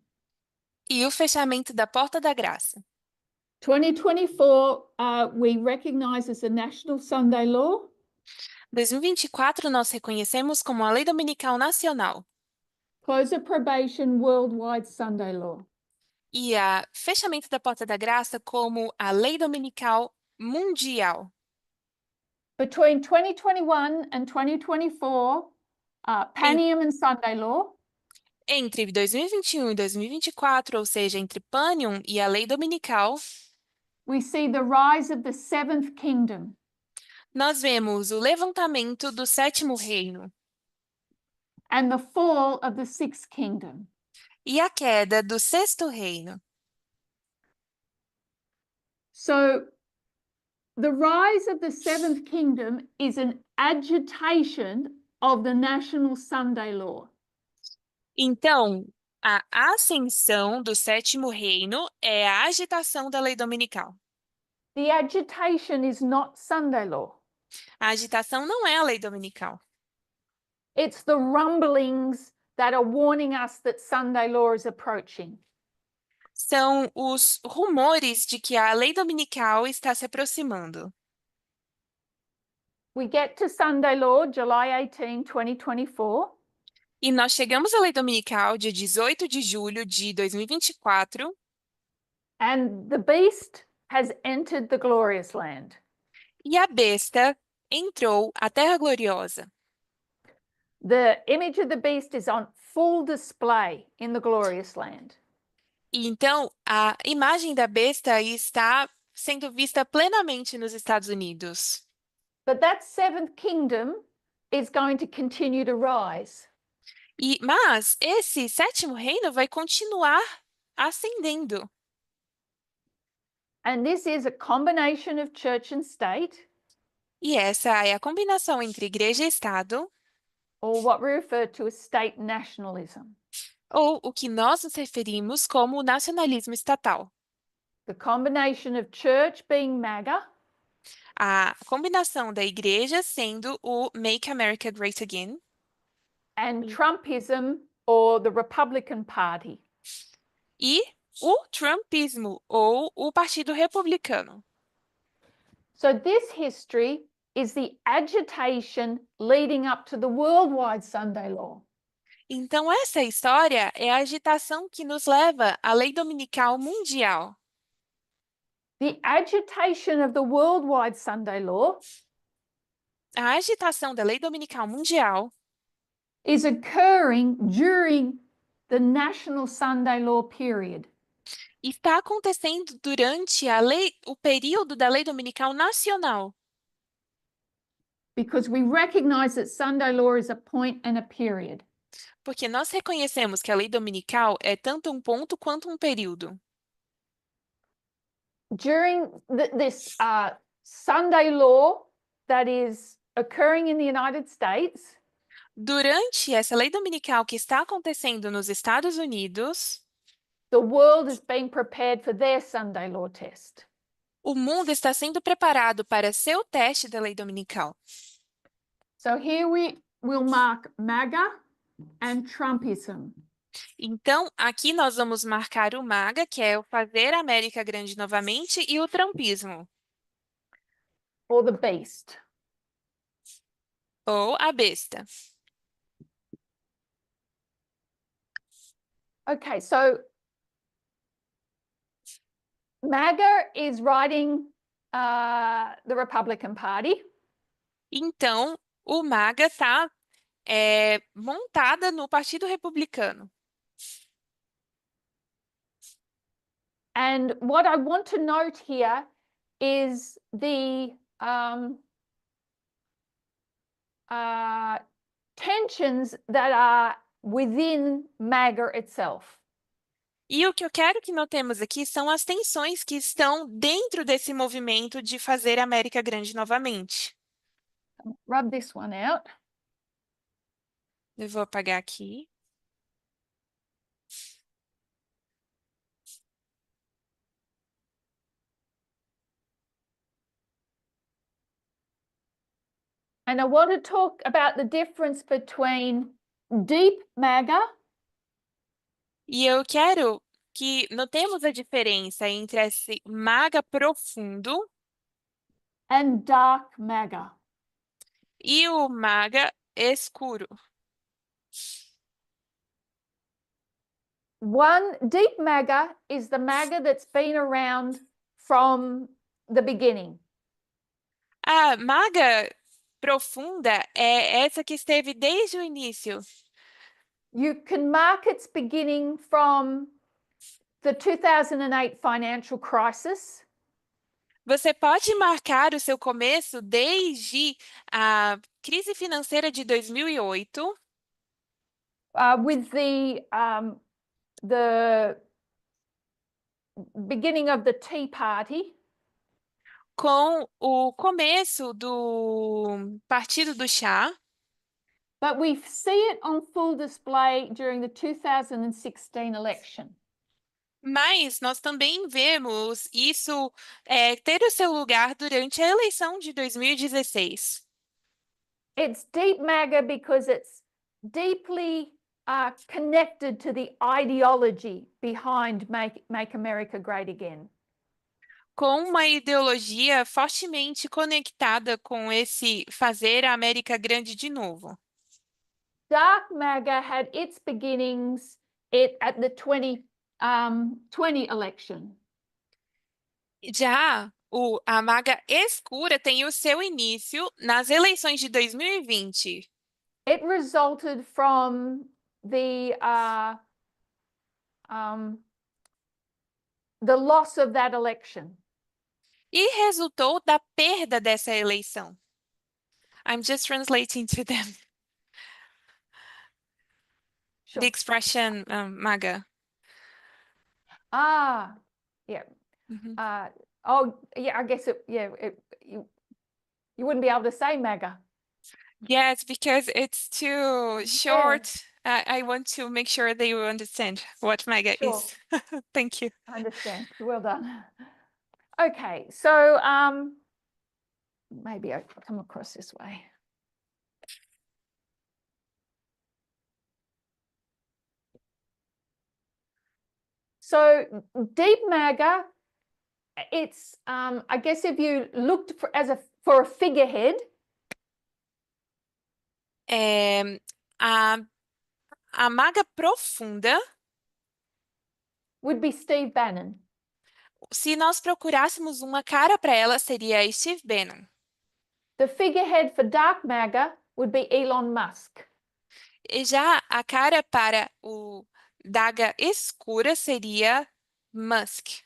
e o fechamento da Porta da Graça.
2024, we recognize as a national Sunday law.
2024 nós reconhecemos como a Lei Dominical Nacional
Close of probation, worldwide Sunday law.
e a fechamento da Porta da Graça como a Lei Dominical Mundial.
Between 2021 and 2024, Panium and Sunday law.
Entre 2021 e 2024, ou seja, entre Panium e a Lei Dominical,
We see the rise of the seventh kingdom
nós vemos o levantamento do sétimo reino
and the fall of the sixth kingdom.
e a queda do sexto reino.
So the rise of the seventh kingdom is an agitation of the national Sunday law.
Então, a ascensão do sétimo reino é a agitação da lei dominical.
The agitation is not Sunday law.
A agitação não é a lei dominical.
It's the rumblings that are warning us that Sunday law is approaching.
São os rumores de que a lei dominical está se aproximando.
We get to Sunday law, July 18, 2024.
E nós chegamos à lei dominical dia 18 de julho de 2024
And the beast has entered the glorious land.
e a besta entrou à Terra Gloriosa.
The image of the beast is on full display in the glorious land.
E então, a imagem da besta está sendo vista plenamente nos Estados Unidos.
But that seventh kingdom is going to continue to rise.
Mas esse sétimo reino vai continuar ascendendo.
And this is a combination of church and state,
E essa é a combinação entre igreja e Estado,
or what we refer to as state nationalism.
ou o que nós nos referimos como o nacionalismo estatal.
The combination of church being MAGA
A combinação da igreja sendo o Make America Great Again
and Trumpism or the Republican Party.
e o Trumpismo, ou o Partido Republicano.
So this history is the agitation leading up to the worldwide Sunday law.
Então, essa história é a agitação que nos leva à lei dominical mundial.
The agitation of the worldwide Sunday law
A agitação da lei dominical mundial
is occurring during the national Sunday law period.
está acontecendo durante o período da lei dominical nacional,
Because we recognize that Sunday law is a point and a period.
porque nós reconhecemos que a lei dominical é tanto um ponto quanto um período.
During this Sunday law that is occurring in the United States,
Durante essa lei dominical que está acontecendo nos Estados Unidos,
the world is being prepared for their Sunday law test.
o mundo está sendo preparado para seu teste da lei dominical.
So here we will mark MAGA and Trumpism.
Então, aqui nós vamos marcar o MAGA, que é o Fazer a América Grande Novamente, e o Trumpismo,
Or the beast.
ou a besta.
Okay, so MAGA is riding the Republican Party.
Então, o MAGA está montada no Partido Republicano.
And what I want to note here is the tensions that are within MAGA itself.
E o que eu quero que notemos aqui são as tensões que estão dentro desse movimento de fazer a América grande novamente.
Rub this one out.
Eu vou apagar aqui.
And I want to talk about the difference between deep MAGA
E eu quero que notemos a diferença entre esse MAGA profundo
and dark MAGA.
e o MAGA escuro.
One deep MAGA is the MAGA that's been around from the beginning.
A MAGA profunda é essa que esteve desde o início.
You can mark its beginning from the 2008 financial crisis.
Você pode marcar o seu começo desde a crise financeira de 2008,
With the beginning of the Tea Party,
com o começo do Partido do Chá,
but we see it on full display during the 2016 election.
mas nós também vemos isso ter o seu lugar durante a eleição de 2016.
It's deep MAGA because it's deeply connected to the ideology behind Make America Great Again.
Com uma ideologia fortemente conectada com esse fazer a América grande de novo.
Dark MAGA had its beginnings at the 2020 election.
Já a MAGA escura tem o seu início nas eleições de 2020.
It resulted from the loss of that election.
E resultou da perda dessa eleição. I'm just translating to them
Sure.
the expression MAGA.
Yeah.
Mhm.
Yeah, I guess you wouldn't be able to say MAGA.
Yes, because it's too short. I want to make sure they will understand what MAGA
Sure.
is. Thank you.
I understand. Well done. Okay, so maybe I come across this way. So deep MAGA, it's I guess if you looked for a figurehead,
A MAGA profunda,
would be Steve Bannon.
se nós procurássemos uma cara para ela, seria Steve Bannon.
The figurehead for dark MAGA would be Elon Musk.
E já a cara para o daga escura seria Musk.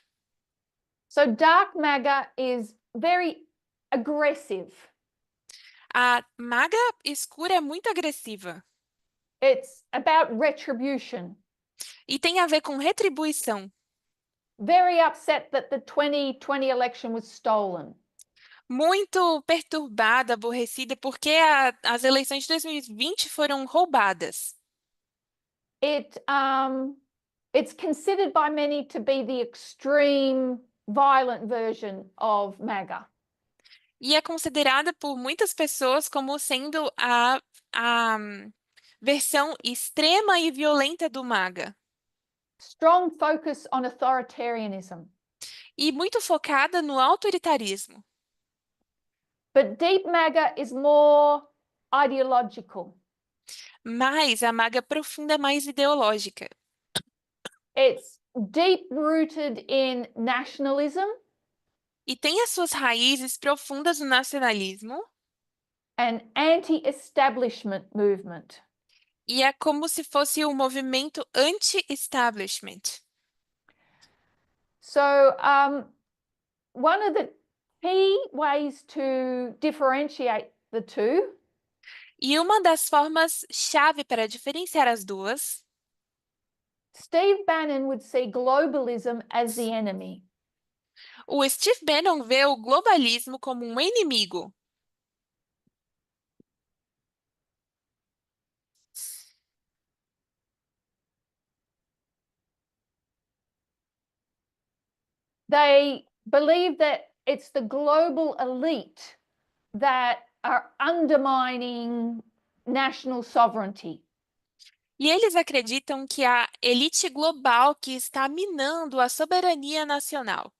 So dark MAGA is very aggressive.
A MAGA escura é muito agressiva
It's about retribution.
e tem a ver com retribuição.
Very upset that the 2020 election was stolen.
Muito perturbada, aborrecida, porque as eleições de 2020 foram roubadas.
It's considered by many to be the extreme violent version of MAGA.
E é considerada por muitas pessoas como sendo a versão extrema e violenta do MAGA.
Strong focus on authoritarianism.
E muito focada no autoritarismo.
But deep MAGA is more ideological.
Mas a MAGA profunda é mais ideológica.
It's deep-rooted in nationalism.
E tem as suas raízes profundas no nacionalismo.
And anti-establishment movement.
E é como se fosse um movimento anti-establishment.
So one of the key ways to differentiate the two
E uma das formas-chave para diferenciar as duas,
Steve Bannon would see globalism as the enemy.
o Steve Bannon vê o globalismo como um inimigo.
They believe that it's the global elite that are undermining national sovereignty.
E eles acreditam que a elite global que está minando a soberania nacional.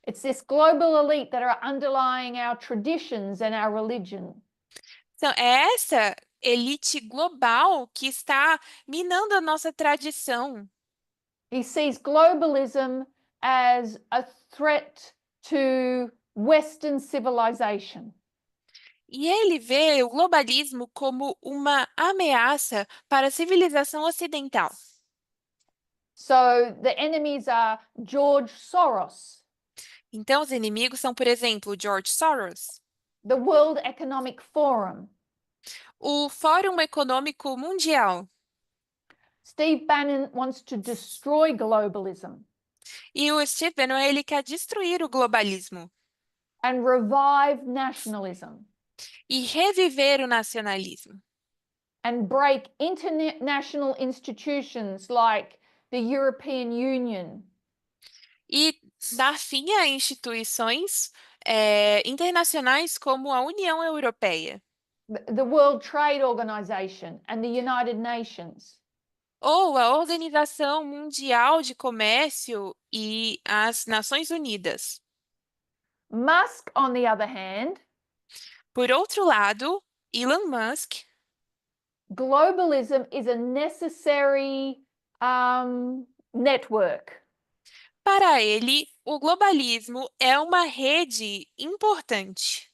It's this global elite that are underlying our traditions and our religion.
Então, é essa elite global que está minando a nossa tradição.
He sees globalism as a threat to Western civilization.
E ele vê o globalismo como uma ameaça para a civilização ocidental.
So the enemies are George Soros,
Então, os inimigos são, por exemplo, George Soros,
the World Economic Forum,
o Fórum Econômico Mundial,
Steve Bannon wants to destroy globalism
e o Steve Bannon, ele quer destruir o globalismo
and revive nationalism
e reviver o nacionalismo
and break international institutions like the European Union,
e dar fim a instituições internacionais como a União Europeia
the World Trade Organization and the United Nations.
ou a Organização Mundial de Comércio e as Nações Unidas.
Musk, on the other hand,
Por outro lado, Elon Musk,
globalism is a necessary network.
para ele, o globalismo é uma rede importante.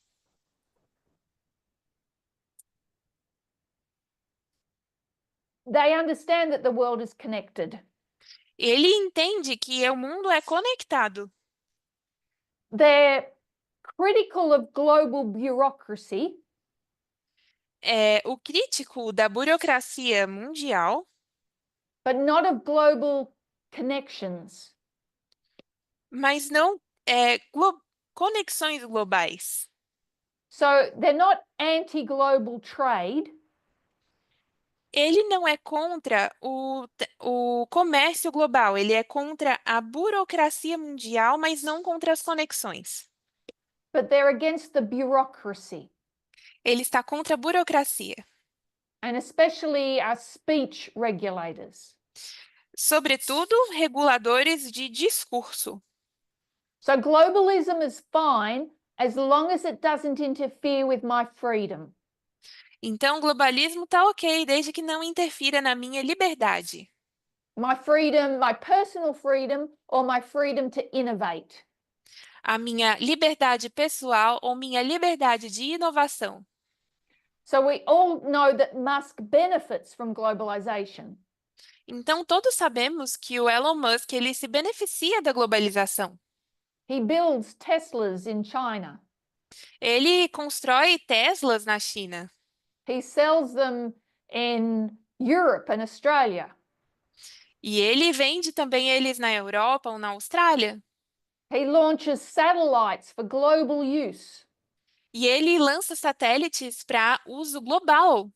They understand that the world is connected.
Ele entende que o mundo é conectado.
They're critical of global bureaucracy,
É o crítico da burocracia mundial,
but not of global connections.
mas não conexões globais.
So they're not anti-global trade,
Ele não é contra o comércio global, ele é contra a burocracia mundial, mas não contra as conexões.
but they're against the bureaucracy,
Ele está contra a burocracia,
and especially our speech regulators.
sobretudo reguladores de discurso.
So globalism is fine as long as it doesn't interfere with my freedom.
Então, o globalismo está ok, desde que não interfira na minha liberdade.
My freedom, my personal freedom, or my freedom to innovate.
A minha liberdade pessoal ou minha liberdade de inovação.
So we all know that Musk benefits from globalization.
Então, todos sabemos que o Elon Musk ele se beneficia da globalização.
He builds Teslas in China.
Ele constrói Teslas na China.
He sells them in Europe and Australia.
E ele vende também eles na Europa ou na Austrália.
He launches satellites for global use.
E ele lança satélites para uso global.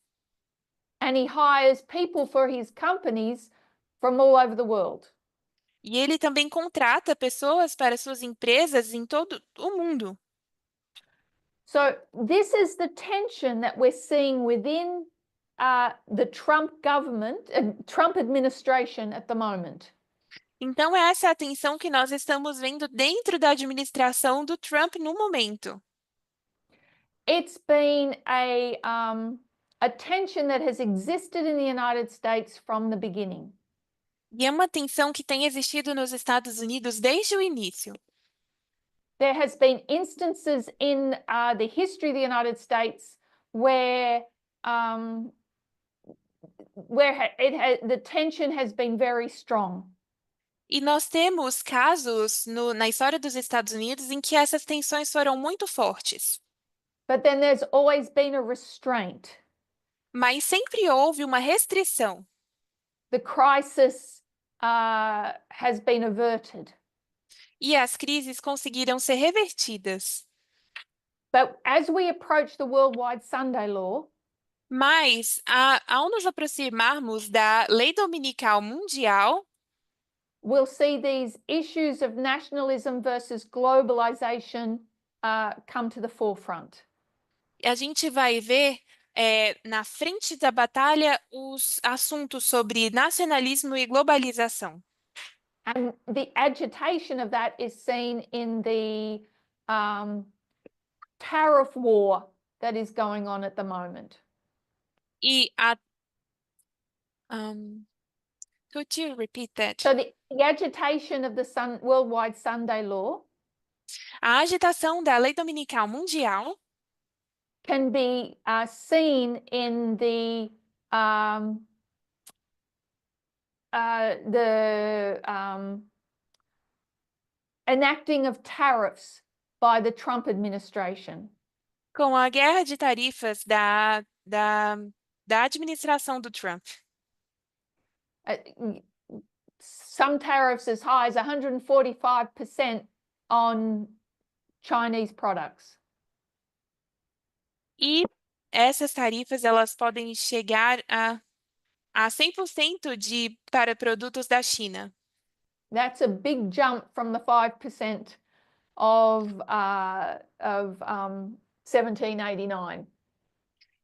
And he hires people for his companies from all over the world.
E ele também contrata pessoas para suas empresas em todo o mundo.
So this is the tension that we're seeing within the Trump government, Trump administration at the moment.
Então, essa é a tensão que nós estamos vendo dentro da administração do Trump no momento.
It's been a tension that has existed in the United States from the beginning.
E é uma tensão que tem existido nos Estados Unidos desde o início.
There has been instances in the history of the United States where the tension has been very strong.
E nós temos casos na história dos Estados Unidos em que essas tensões foram muito fortes.
But then there's always been a restraint.
Mas sempre houve uma restrição.
The crisis has been averted.
E as crises conseguiram ser revertidas.
But as we approach the Worldwide Sunday Law,
Mas, ao nos aproximarmos da Lei Dominical Mundial,
we'll see these issues of nationalism versus globalization come to the forefront.
A gente vai ver na frente da batalha os assuntos sobre nacionalismo e globalização.
And the agitation of that is seen in the tariff war that is going on at the moment.
E could you repeat that?
So the agitation of the worldwide Sunday law
A agitação da lei dominical mundial
can be seen in the enacting of tariffs by the Trump administration.
com a guerra de tarifas da administração do Trump.
Some tariffs as high as 145% on Chinese products.
E essas tarifas elas podem chegar a 100% para produtos da China.
That's a big jump from the 5% of 1789.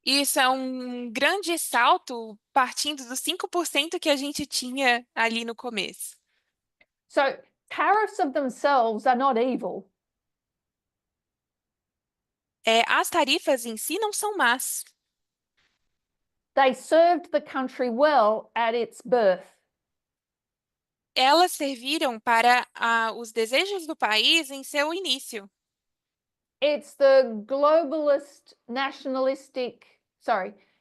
Isso é um grande salto partindo dos 5% que a gente tinha ali no começo.
So tariffs of themselves are not evil.
As tarifas em si não são más.
They served the country well at its birth.
Elas serviram para os desejos do país em seu início.
It's the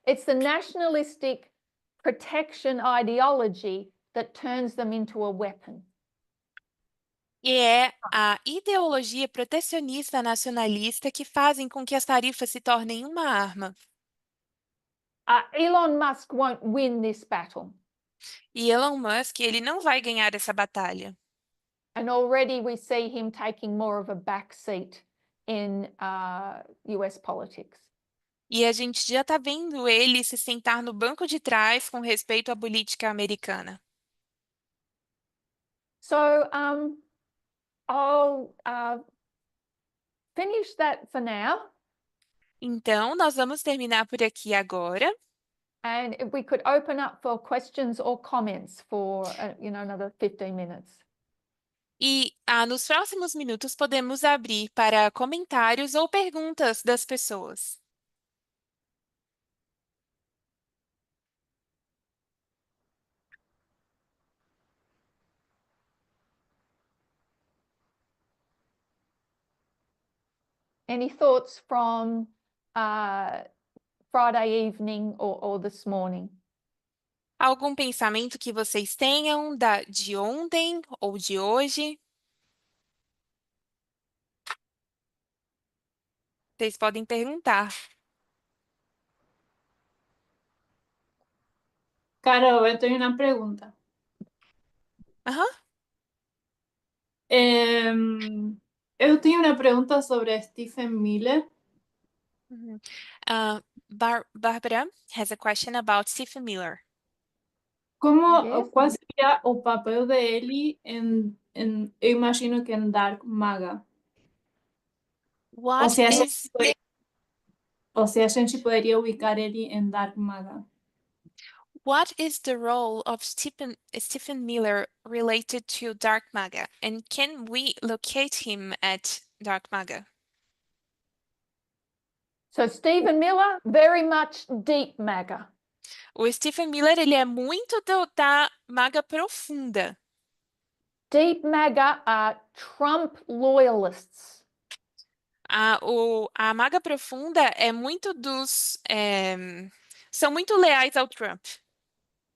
it's the nationalistic protection ideology that turns them into a weapon.
E é a ideologia protecionista nacionalista que fazem com que as tarifas se tornem uma arma.
Elon Musk won't win this battle.
E Elon Musk, ele não vai ganhar essa batalha.
And already we see him taking more of a back seat in US politics.
E a gente já está vendo ele se sentar no banco de trás com respeito à política americana.
So I'll finish that for now.
Então, nós vamos terminar por aqui agora.
And if we could open up for questions or comments for another 15 minutes.
E nos próximos minutos podemos abrir para comentários ou perguntas das pessoas.
Any thoughts from Friday evening or this morning?
Algum pensamento que vocês tenham de ontem ou de hoje? Vocês podem perguntar.
Caro, yo tengo una pregunta.
Aham.
Eu tenho uma pergunta sobre Stephen Miller.
Uhum. Bárbara has a question about Stephen Miller.
Como,
Yes.
qual seria o papel dele eu imagino que em Dark Maga? Ou se a gente poderia ubicar ele em Dark Maga?
What is the role of Stephen Miller related to Dark Maga, and can we locate him at Dark Maga?
So Stephen Miller, very much deep MAGA.
O Stephen Miller, ele é muito da maga profunda.
Deep MAGA are Trump loyalists.
A maga profunda é muito são muito leais ao Trump.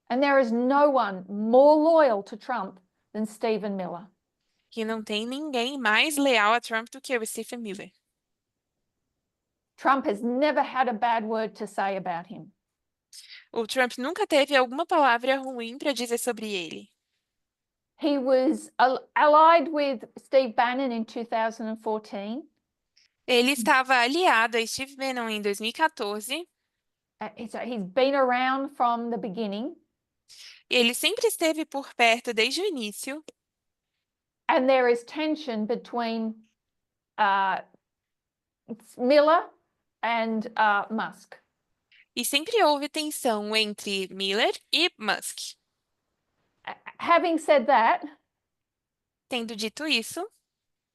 And there is no one more loyal to Trump than Stephen Miller.
Que não tem ninguém mais leal a Trump do que o Stephen Miller.
Trump has never had a bad word to say about him.
O Trump nunca teve alguma palavra ruim para dizer sobre ele.
He was allied with Steve Bannon in 2014.
Ele estava aliado a Steve Bannon em 2014.
So he's been around from the beginning.
Ele sempre esteve por perto desde o início.
And there is tension between Miller and Musk.
E sempre houve tensão entre Miller e Musk.
Having said that,
Tendo dito isso,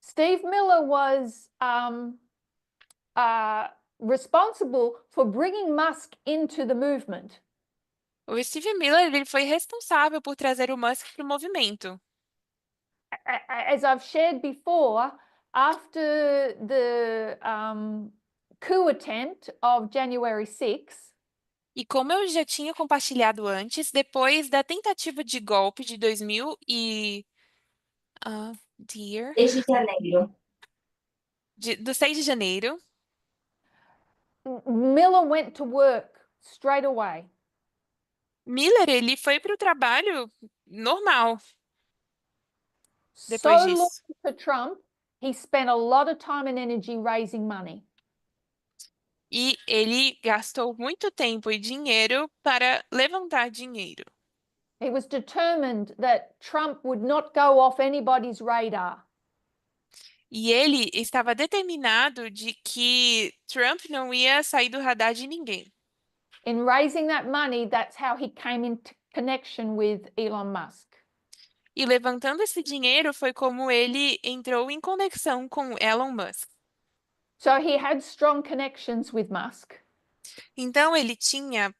Steve Miller was responsible for bringing Musk into the movement.
o Steve Miller ele foi responsável por trazer o Musk para o movimento.
As I've shared before, after the coup attempt of January 6th,
E como eu já tinha compartilhado antes, depois da tentativa de golpe de 2000 e... the year?
6 de janeiro.
Do 6 de janeiro,
Miller went to work straight away.
Miller ele foi para o trabalho normal
So
depois
loyal
disso.
to Trump, he spent a lot of time and energy raising money.
E ele gastou muito tempo e dinheiro para levantar dinheiro.
He was determined that Trump would not go off anybody's radar.
E ele estava determinado de que Trump não ia sair do radar de ninguém.
In raising that money, that's how he came into connection with Elon Musk.
E levantando esse dinheiro foi como ele entrou em conexão com Elon Musk.
So he had strong connections with Musk,
Então ele tinha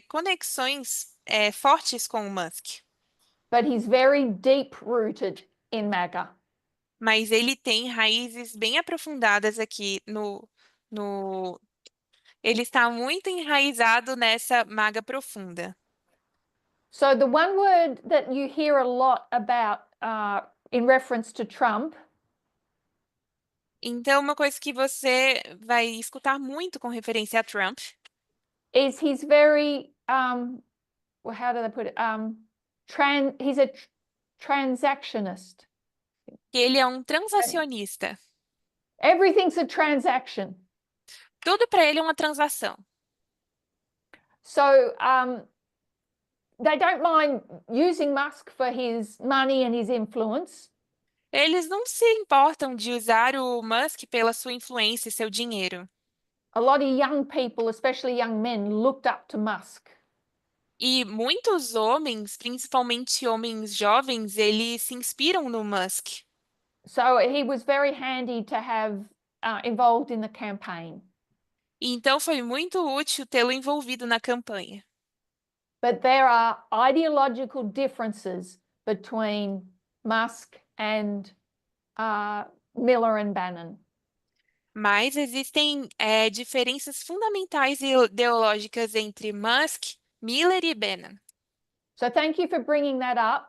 conexões fortes com o Musk,
but he's very deep rooted in MAGA.
mas ele tem raízes bem aprofundadas aqui no... Ele está muito enraizado nessa maga profunda.
So the one word that you hear a lot about in reference to Trump
Então, uma coisa que você vai escutar muito com referência a Trump
is he's very, well, how do they put it? He's a transactionist.
que ele é um transacionista.
Everything's a transaction.
Tudo para ele é uma transação.
So they don't mind using Musk for his money and his influence.
Eles não se importam de usar o Musk pela sua influência e seu dinheiro.
A lot of young people, especially young men, looked up to Musk.
E muitos homens, principalmente homens jovens, eles se inspiram no Musk.
So he was very handy to have involved in the campaign.
Então foi muito útil tê-lo envolvido na campanha.
But there are ideological differences between Musk and Miller and Bannon.
Mas existem diferenças fundamentais e ideológicas entre Musk, Miller e Bannon.
So thank you for bringing that up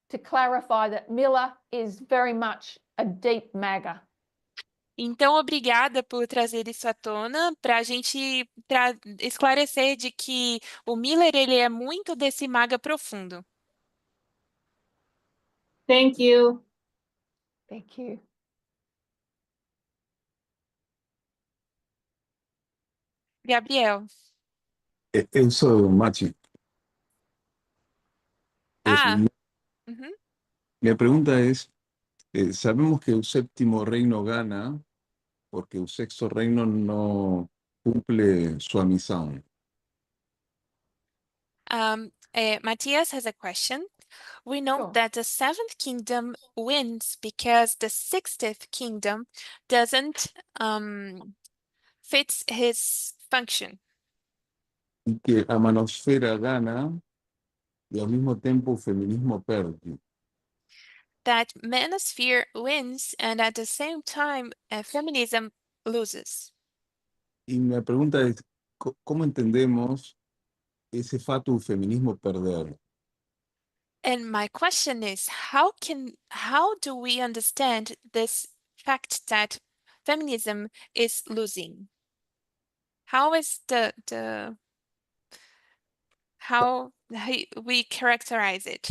to clarify that Miller is very much a deep MAGA.
Então, obrigada por trazer isso à tona para a gente esclarecer de que o Miller ele é muito desse maga profundo.
Thank you.
Thank you.
Gabriel.
Eu sou Mati.
Ah, uhum.
Mi pregunta es, sabemos que el séptimo reino gana porque el sexto reino no cumple su misión.
Matthias has a question. We know
Sure.
that the seventh kingdom wins because the 60th kingdom doesn't fit his function.
Y que a manosfera gana y al mismo tiempo el feminismo perde.
That manosphere wins and at the same time feminism loses.
Y mi pregunta es, ¿cómo entendemos ese fato feminismo perder?
And my question is, how do we understand this fact that feminism is losing? How is how we characterize it?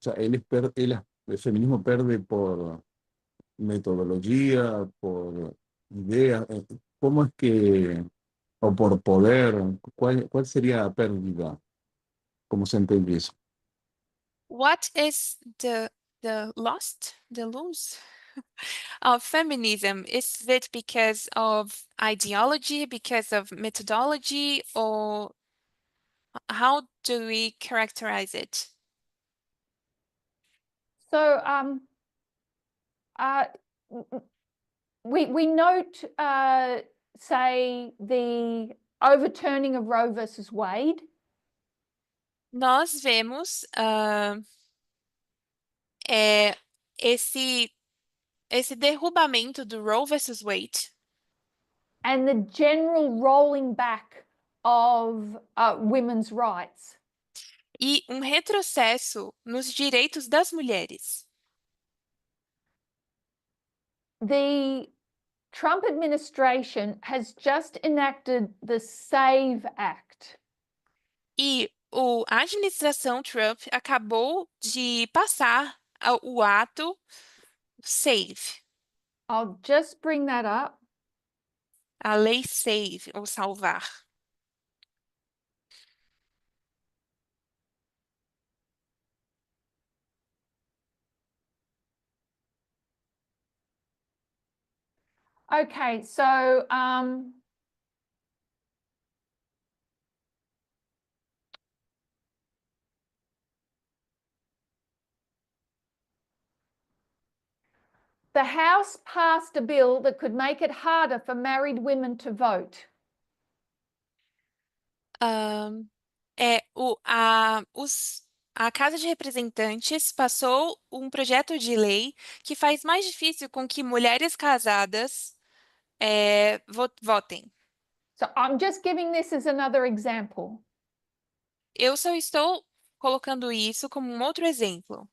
O sea, el feminismo perde por metodología, por ideas. ¿Cómo es que, o por poder, cuál sería la pérdida? ¿Cómo se entiende eso?
What is the lose? of feminism? Is it because of ideology, because of methodology, or how do we characterize it?
So uh, we note, say, the overturning of Roe versus Wade.
Nós vemos esse derrubamento do Roe versus Wade
And the general rolling back of women's rights.
e um retrocesso nos direitos das mulheres.
The Trump administration has just enacted the SAVE Act.
E a administração Trump acabou de passar o ato SAVE,
I'll just bring that up.
a lei SAVE, ou salvar.
Okay, so the House passed a bill that could make it harder for married women to vote.
A Casa de Representantes passou um projeto de lei que faz mais difícil com que mulheres casadas votem.
So I'm just giving this as another example.
Eu só estou colocando isso como um outro exemplo.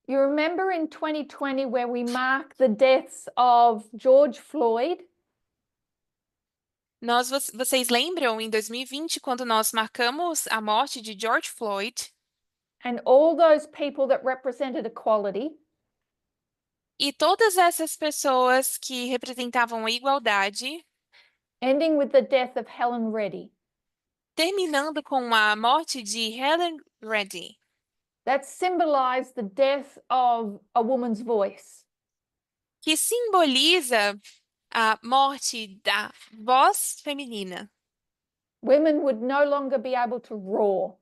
You remember in 2020 where we marked the deaths of George Floyd?
Vocês lembram em 2020 quando nós marcamos a morte de George Floyd
And all those people that represented equality?
e todas essas pessoas que representavam a igualdade,
Ending with the death of Helen Reddy.
terminando com a morte de Helen Reddy,
That symbolized the death of a woman's voice.
que simboliza a morte da voz feminina.
Women would no longer be able to roar.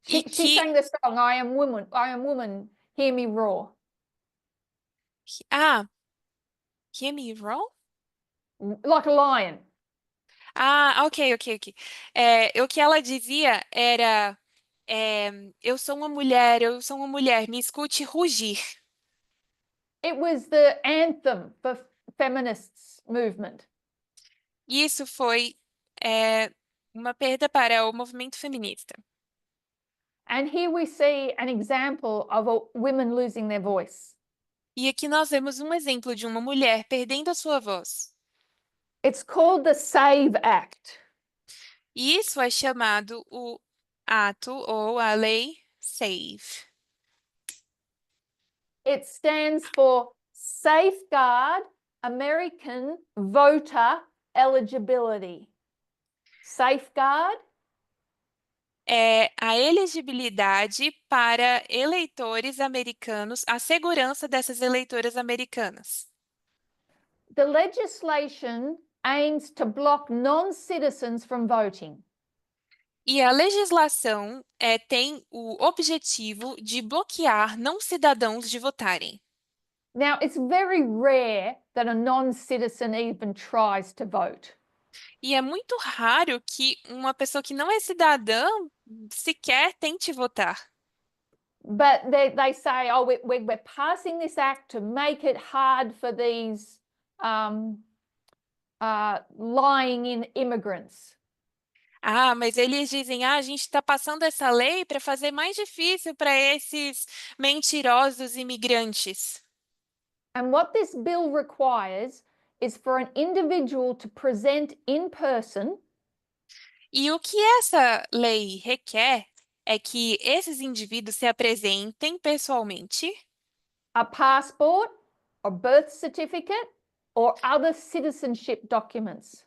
E
She sang the song, I am woman, hear me roar.
Hear me roll?
Like a lion.
Ok. O que ela dizia era, eu sou uma mulher, me escute rugir.
It was the anthem for feminists movement.
Isso foi uma perda para o movimento feminista.
And here we see an example of women losing their voice.
E aqui nós vemos um exemplo de uma mulher perdendo a sua voz.
It's called the SAVE Act.
E isso é chamado o ato ou a lei SAVE.
It stands for Safeguard American Voter Eligibility. Safeguard
É a elegibilidade para eleitores americanos, a segurança dessas eleitoras americanas.
The legislation aims to block non-citizens from voting.
E a legislação tem o objetivo de bloquear não cidadãos de votarem.
Now, it's very rare that a non-citizen even tries to vote.
E é muito raro que uma pessoa que não é cidadã sequer tente votar.
But they say, oh, we're passing this act to make it hard for these lying-in immigrants.
Mas eles dizem, a gente está passando essa lei para fazer mais difícil para esses mentirosos imigrantes.
And what this bill requires is for an individual to present in person
E o que essa lei requer é que esses indivíduos se apresentem pessoalmente
a passport or birth certificate or other citizenship documents.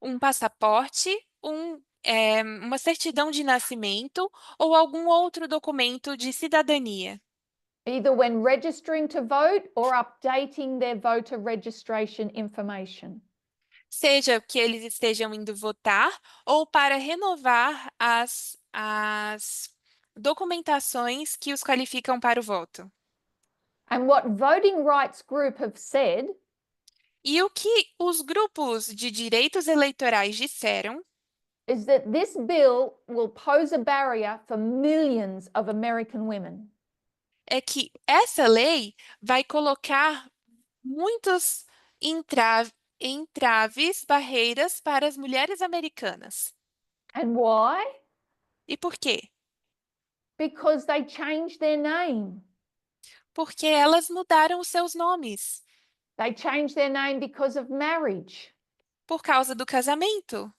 um passaporte, uma certidão de nascimento ou algum outro documento de cidadania.
either when registering to vote or updating their voter registration information.
Seja que eles estejam indo votar ou para renovar as documentações que os qualificam para o voto.
And what voting rights group have said
E o que os grupos de direitos eleitorais disseram
is that this bill will pose a barrier for millions of American women.
é que essa lei vai colocar muitos entraves, barreiras para as mulheres americanas.
And why?
E por quê?
Because they changed their name.
Porque elas mudaram os seus nomes
They changed their name because of marriage
por causa do casamento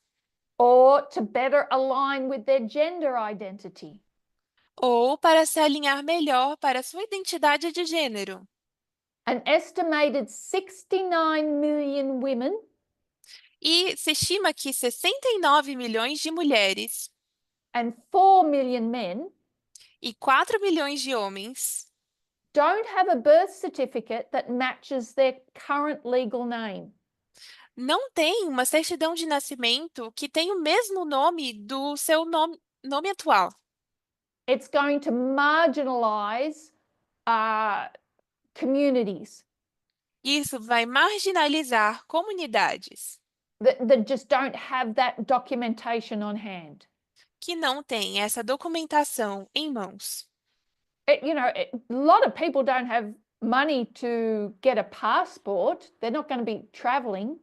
or to better align with their gender identity.
ou para se alinhar melhor para a sua identidade de gênero.
An estimated 69 million women
E se estima que 69 milhões de mulheres
and 4 million men
e 4 milhões de homens
don't have a birth certificate that matches their current legal name.
não têm uma certidão de nascimento que tem o mesmo nome do seu nome atual.
It's going to marginalize communities
Isso vai marginalizar comunidades
that just don't have that documentation on hand.
que não têm essa documentação em mãos.
A lot of people don't have money to get a passport. They're not going to be traveling.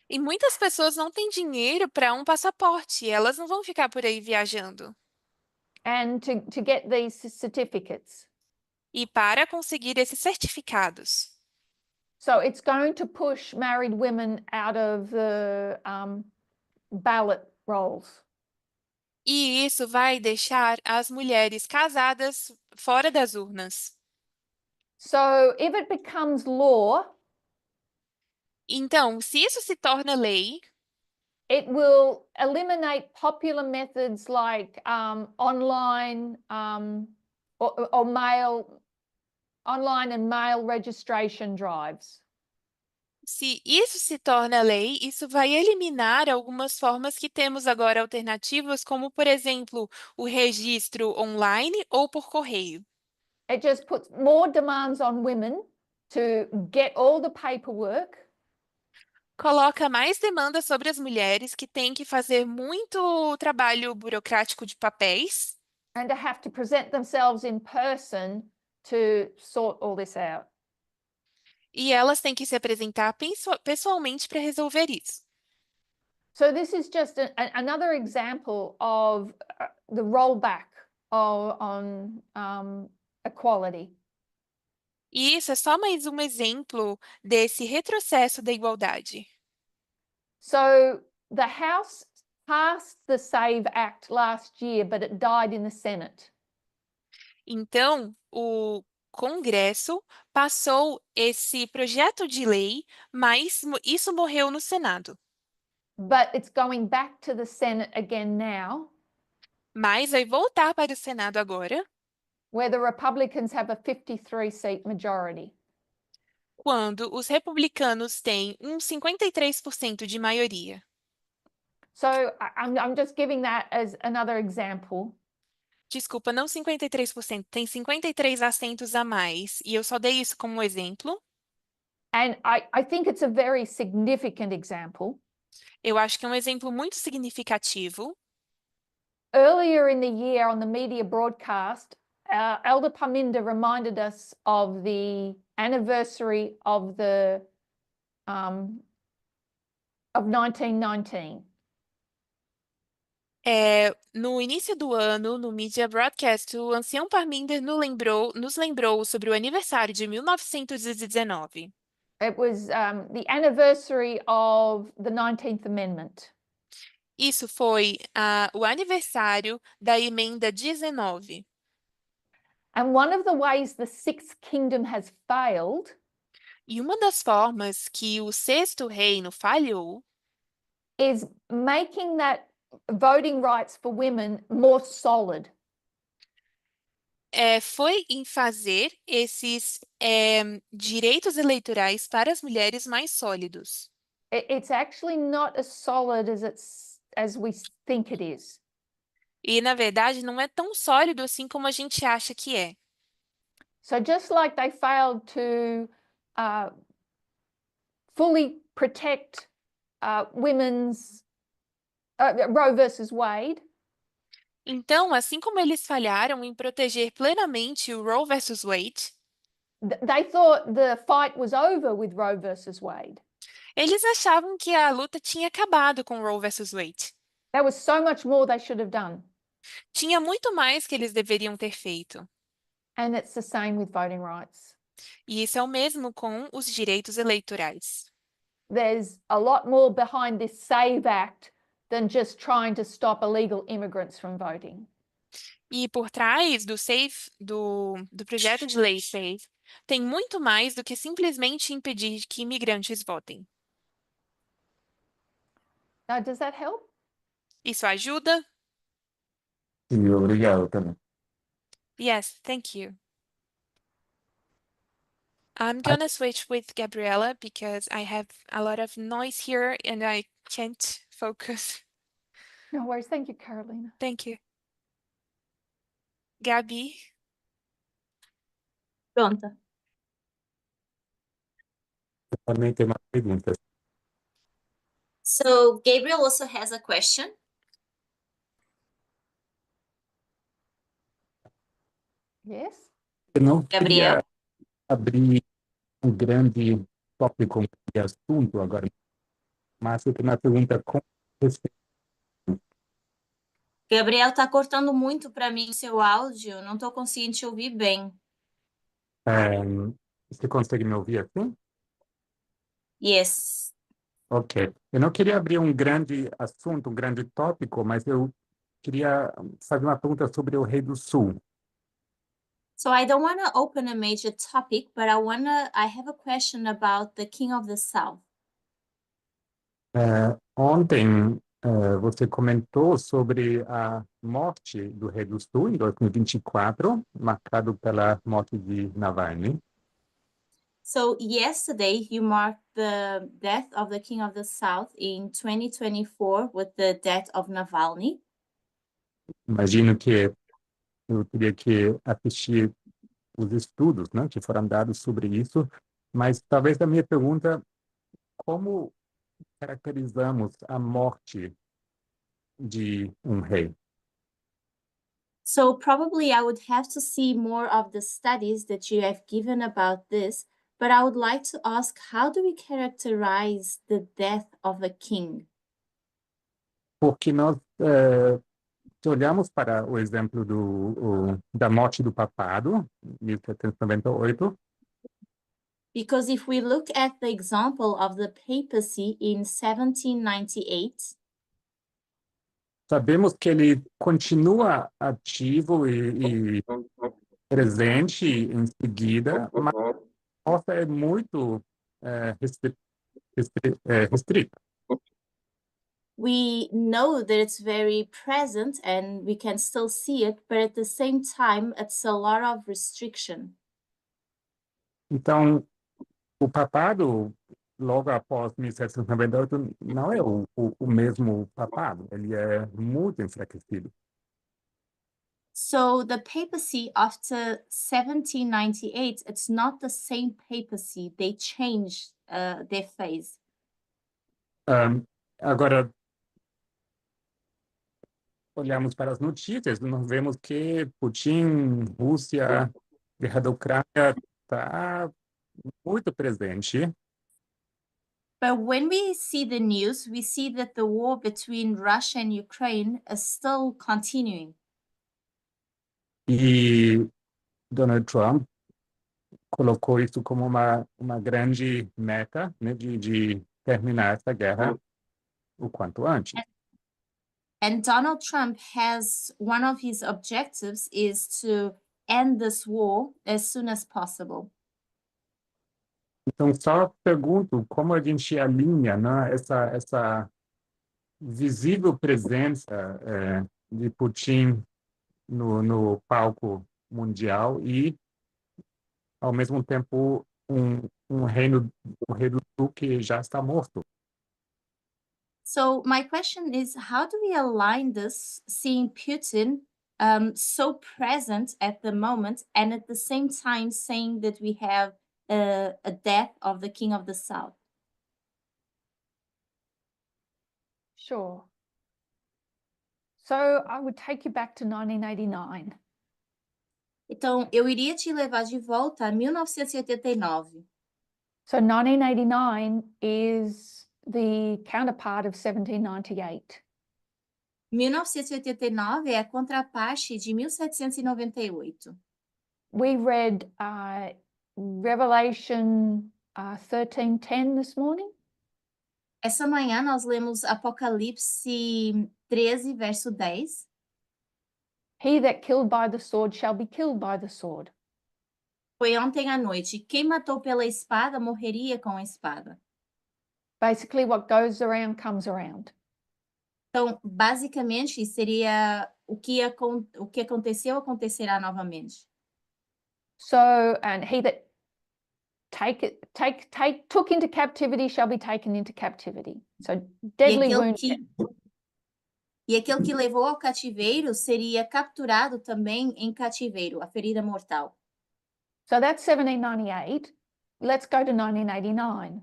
E muitas pessoas não têm dinheiro para um passaporte, elas não vão ficar por aí viajando.
And to get these certificates.
E para conseguir esses certificados.
So it's going to push married women out of the ballot rolls.
E isso vai deixar as mulheres casadas fora das urnas.
So if it becomes law,
Então, se isso se torna lei,
it will eliminate popular methods like online or online and mail registration drives.
se isso se torna lei, isso vai eliminar algumas formas que temos agora alternativas, como, por exemplo, o registro online ou por correio.
It just puts more demands on women to get all the paperwork
Coloca mais demanda sobre as mulheres que têm que fazer muito trabalho burocrático de papéis
and to have to present themselves in person to sort all this out.
e elas têm que se apresentar pessoalmente para resolver isso.
So this is just another example of the rollback on equality.
E isso é só mais um exemplo desse retrocesso da igualdade.
So the House passed the SAVE Act last year, but it died in the Senate.
Então, o Congresso passou esse projeto de lei, mas isso morreu no Senado.
But it's going back to the Senate again now,
Mas vai voltar para o Senado agora,
where the Republicans have a 53-seat majority.
quando os republicanos têm 53% de maioria.
So I'm just giving that as another example.
Desculpa, não 53%, tem 53 assentos a mais. E eu só dei isso como um exemplo.
And I think it's a very significant example.
Eu acho que é um exemplo muito significativo.
Earlier in the year on the media broadcast, Elder Paminda reminded us of the anniversary of of 1919.
No início do ano, no Media Broadcast, o ancião Parminder nos lembrou sobre o aniversário de 1919.
It was the anniversary of the 19th Amendment.
Isso foi o aniversário da emenda 19.
And one of the ways the Sixth Kingdom has failed
E uma das formas que o Sexto Reino falhou
is making that voting rights for women more solid.
foi em fazer esses direitos eleitorais para as mulheres mais sólidos.
It's actually not as solid as we think it is.
E, na verdade, não é tão sólido assim como a gente acha que é.
So just like they failed to fully protect women's Roe versus Wade,
Então, assim como eles falharam em proteger plenamente o Roe versus Wade,
they thought the fight was over with Roe versus Wade.
eles achavam que a luta tinha acabado com Roe versus Wade.
There was so much more they should have done.
Tinha muito mais que eles deveriam ter feito.
And it's the same with voting rights.
E isso é o mesmo com os direitos eleitorais.
There's a lot more behind this SAVE Act than just trying to stop illegal immigrants from voting.
E por trás do projeto de lei SAFE, tem muito mais do que simplesmente impedir que imigrantes votem.
Now, does that help?
Isso ajuda?
Sí, obrigado também.
Yes, thank you. I'm gonna switch with Gabriela because I have a lot of noise here and I can't focus.
No worries. Thank you, Carolina.
Thank you. Gabi,
Pronta.
Também tem uma pergunta.
So Gabriel also has a question.
Yes?
Eu não
Gabriel?
queria abrir um grande tópico de assunto agora, mas eu tenho uma pergunta com respeito.
Gabriel, tá cortando muito para mim o seu áudio, não tô conseguindo te ouvir bem.
Você consegue me ouvir assim?
Yes.
Ok. Eu não queria abrir um grande assunto, um grande tópico, mas eu queria fazer uma pergunta sobre o Rei do Sul.
So I don't want to open a major topic, but I have a question about the King of the South.
Ontem, você comentou sobre a morte do Rei do Sul em 2024, marcado pela morte de Navalny.
So yesterday you marked the death of the King of the South in 2024 with the death of Navalny.
Imagino que eu teria que assistir os estudos, né, que foram dados sobre isso, mas talvez a minha pergunta, como caracterizamos a morte de um rei?
So probably I would have to see more of the studies that you have given about this, but I would like to ask, how do we characterize the death of a king?
Porque nós, se olhamos para o exemplo da morte do papado, em 1798,
Because if we look at the example of the papacy in 1798,
sabemos que ele continua ativo e presente em seguida, mas a nossa é muito restrita.
we know that it's very present and we can still see it, but at the same time, it's a lot of restriction.
Então, o papado, logo após 1798, não é o mesmo papado, ele é muito enfraquecido.
So the papacy after 1798, it's not the same papacy. They changed their phase.
Agora, olhamos para as notícias, nós vemos que Putin, Rússia, guerra da Ucrânia está muito presente.
But when we see the news, we see that the war between Russia and Ukraine is still continuing.
E Donald Trump colocou isso como uma grande meta, né, de terminar essa guerra o quanto antes.
And Donald Trump has one of his objectives is to end this war as soon as possible.
Então, só pergunto como a gente alinha, né, essa visível presença de Putin no palco mundial e, ao mesmo tempo, um rei do sul que já está morto.
So my question is, how do we align this, seeing Putin so present at the moment, and at the same time saying that we have a death of the King of the South?
Sure. So I would take you back to 1989.
Então, eu iria te levar de volta a 1989.
So 1989 is the counterpart of 1798.
1989 é a contraparte de 1798.
We read Revelation 13:10 this morning.
Essa manhã nós lemos Apocalipse 13, verso 10.
He that killed by the sword shall be killed by the sword.
Foi ontem à noite. Quem matou pela espada morreria com a espada.
Basically, what goes around comes around.
Então, basicamente, seria o que aconteceu acontecerá novamente.
So, and he that took into captivity shall be taken into captivity. So deadly wound.
E aquele que levou ao cativeiro seria capturado também em cativeiro, a ferida mortal.
So that's 1798. Let's go to 1989.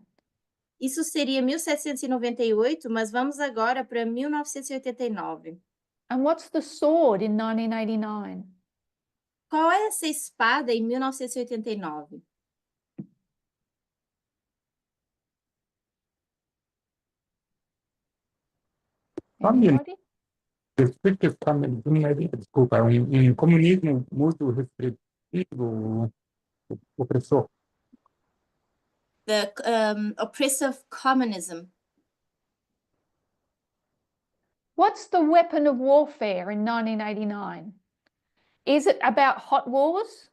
Isso seria 1798, mas vamos agora para 1989.
And what's the sword in 1989?
Qual é essa espada em 1989?
Anybody?
Restrictive communism, desculpa, comunismo muito restritivo, opressor.
The oppressive communism.
What's the weapon of warfare in 1989? Is it about hot wars?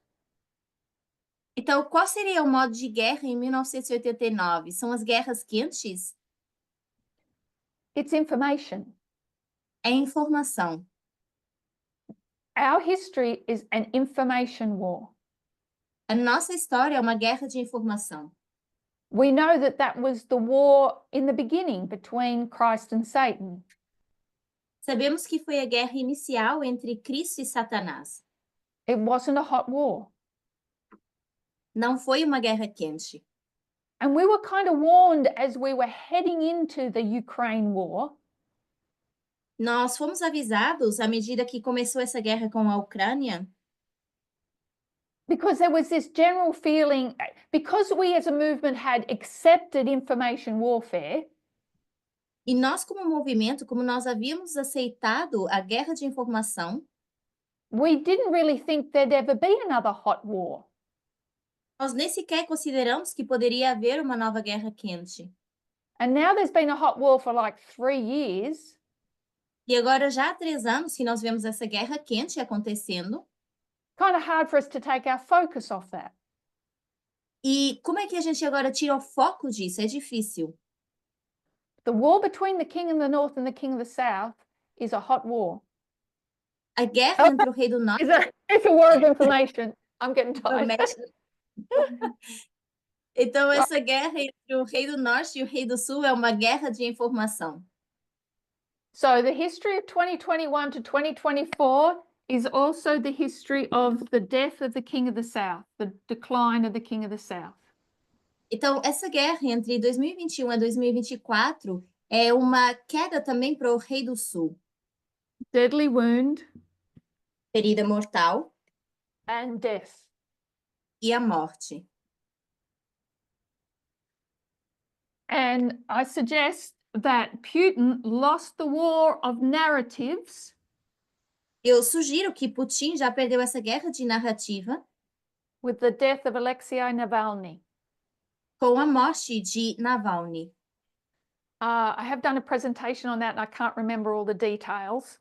Então, qual seria o modo de guerra em 1989? São as guerras quentes?
It's information.
É informação.
Our history is an information war.
A nossa história é uma guerra de informação.
We know that that was the war in the beginning between Christ and Satan.
Sabemos que foi a guerra inicial entre Cristo e Satanás.
It wasn't a hot war.
Não foi uma guerra quente.
And we were kind of warned as we were heading into the Ukraine war.
Nós fomos avisados à medida que começou essa guerra com a Ucrânia,
Because there was this general feeling, because we as a movement had accepted information warfare,
e nós como movimento, como nós havíamos aceitado a guerra de informação,
we didn't really think there'd ever be another hot war.
nós nem sequer consideramos que poderia haver uma nova guerra quente.
And now there's been a hot war for like 3 years.
E agora já há 3 anos que nós vemos essa guerra quente acontecendo.
Kind of hard for us to take our focus off that.
E como é que a gente agora tira o foco disso? É difícil.
The war between the king of the north and the king of the south is a hot war.
A guerra entre o rei do norte
It's a war of information. I'm getting tired.
Então, essa guerra entre o rei do norte e o rei do sul é uma guerra de informação.
So the history of 2021 to 2024 is also the history of the death of the king of the south, the decline of the king of the south.
Então, essa guerra entre 2021 a 2024 é uma queda também para o rei do sul.
Deadly wound
Ferida mortal
and death.
e a morte.
And I suggest that Putin lost the war of narratives
Eu sugiro que Putin já perdeu essa guerra de narrativa
with the death of Alexei Navalny.
com a morte de Navalny.
I have done a presentation on that and I can't remember all the details.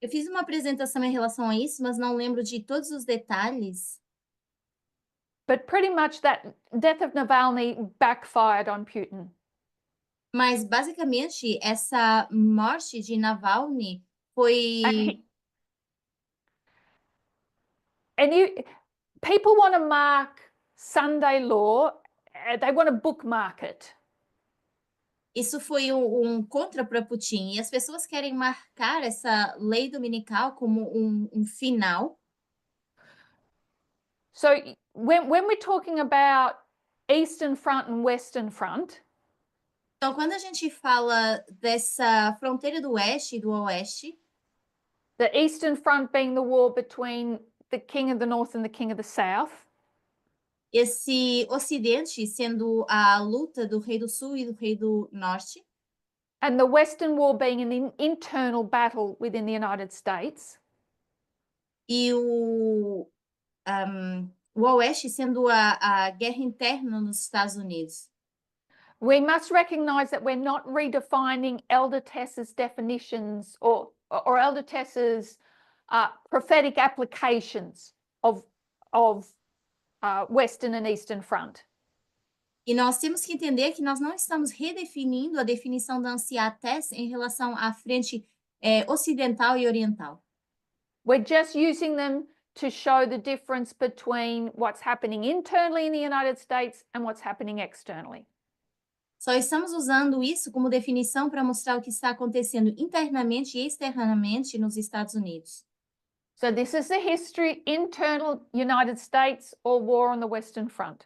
Eu fiz uma apresentação em relação a isso, mas não lembro de todos os detalhes.
But pretty much that death of Navalny backfired on Putin.
Mas, basicamente, essa morte de Navalny foi...
People want to mark Sunday law, they want to bookmark it.
Isso foi um contra para Putin. E as pessoas querem marcar essa lei dominical como um final.
So when we're talking about Eastern Front and Western Front,
Então, quando a gente fala dessa fronteira do oeste e do oeste,
the Eastern Front being the war between the King of the North and the King of the South,
esse ocidente sendo a luta do rei do sul e do rei do norte,
and the Western war being an internal battle within the United States,
e o oeste sendo a guerra interna nos Estados Unidos.
we must recognize that we're not redefining Elder Tess's definitions or Elder Tess's prophetic applications of Western and Eastern Front.
E nós temos que entender que nós não estamos redefinindo a definição da Anciã Tess em relação à frente ocidental e oriental.
We're just using them to show the difference between what's happening internally in the United States and what's happening externally.
Só estamos usando isso como definição para mostrar o que está acontecendo internamente e externamente nos Estados Unidos.
So this is the history, internal United States or war on the Western Front.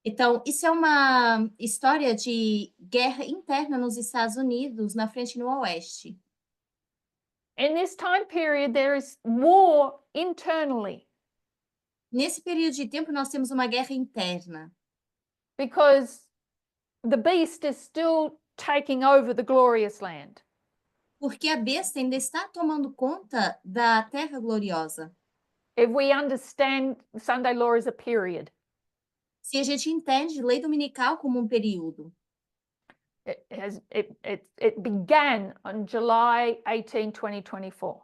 Então, isso é uma história de guerra interna nos Estados Unidos, na frente no oeste.
In this time period, there is war internally
Nesse período de tempo, nós temos uma guerra interna,
because the beast is still taking over the glorious land.
porque a besta ainda está tomando conta da Terra Gloriosa.
If we understand Sunday law as a period,
Se a gente entende lei dominical como um período,
it began on July 18, 2024.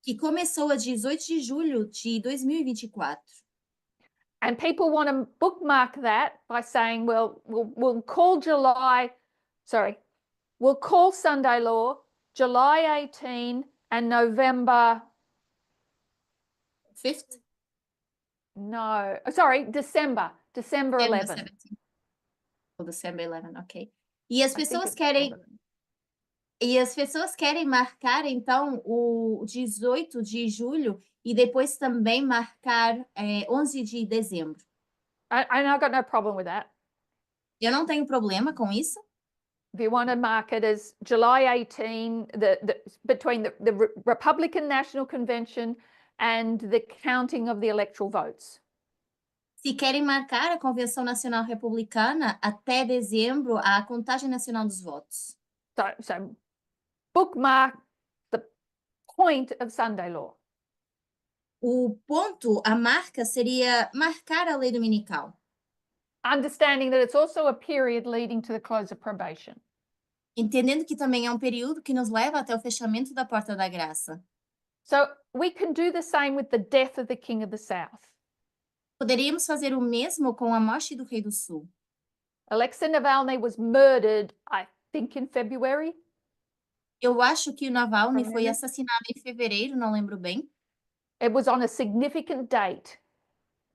que começou a 18 de julho de 2024.
And people want to bookmark that by saying, well, we'll call Sunday law July 18 and November,
5th?
December 11.
Ou December 11, ok. E as pessoas querem marcar, então, o 18 de julho e depois também marcar 11 de dezembro.
And I've got no problem with that.
Eu não tenho problema com isso.
If you want to mark it as July 18, between the Republican National Convention and the counting of the electoral votes.
Se querem marcar a Convenção Nacional Republicana até dezembro, a contagem nacional dos votos.
So bookmark the point of Sunday law.
O ponto, a marca, seria marcar a lei dominical.
Understanding that it's also a period leading to the close of probation.
Entendendo que também é um período que nos leva até o fechamento da porta da graça.
So we can do the same with the death of the King of the South.
Poderíamos fazer o mesmo com a morte do Rei do Sul.
Alexei Navalny was murdered, I think, in February.
Eu acho que o Navalny foi assassinado em fevereiro, não lembro bem.
It was on a significant date.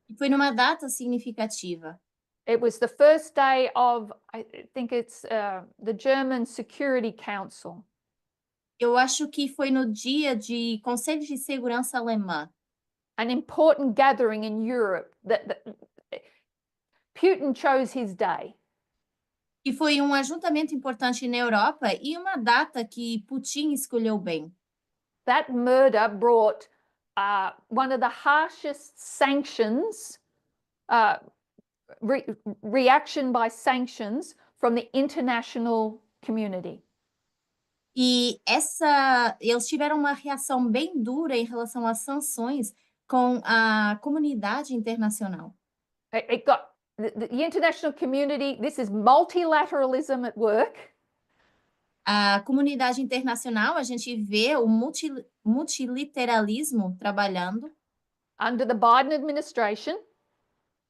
E foi numa data significativa.
It was the first day of, I think it's the German Security Council.
Eu acho que foi no dia de Conselho de Segurança Alemã.
An important gathering in Europe that Putin chose his day.
E foi um ajuntamento importante na Europa e uma data que Putin escolheu bem.
That murder brought one of the harshest sanctions, reaction by sanctions from the international community.
E eles tiveram uma reação bem dura em relação às sanções com a comunidade internacional.
It got the international community, this is multilateralism at work.
A comunidade internacional, a gente vê o multilateralismo trabalhando
Under the Biden administration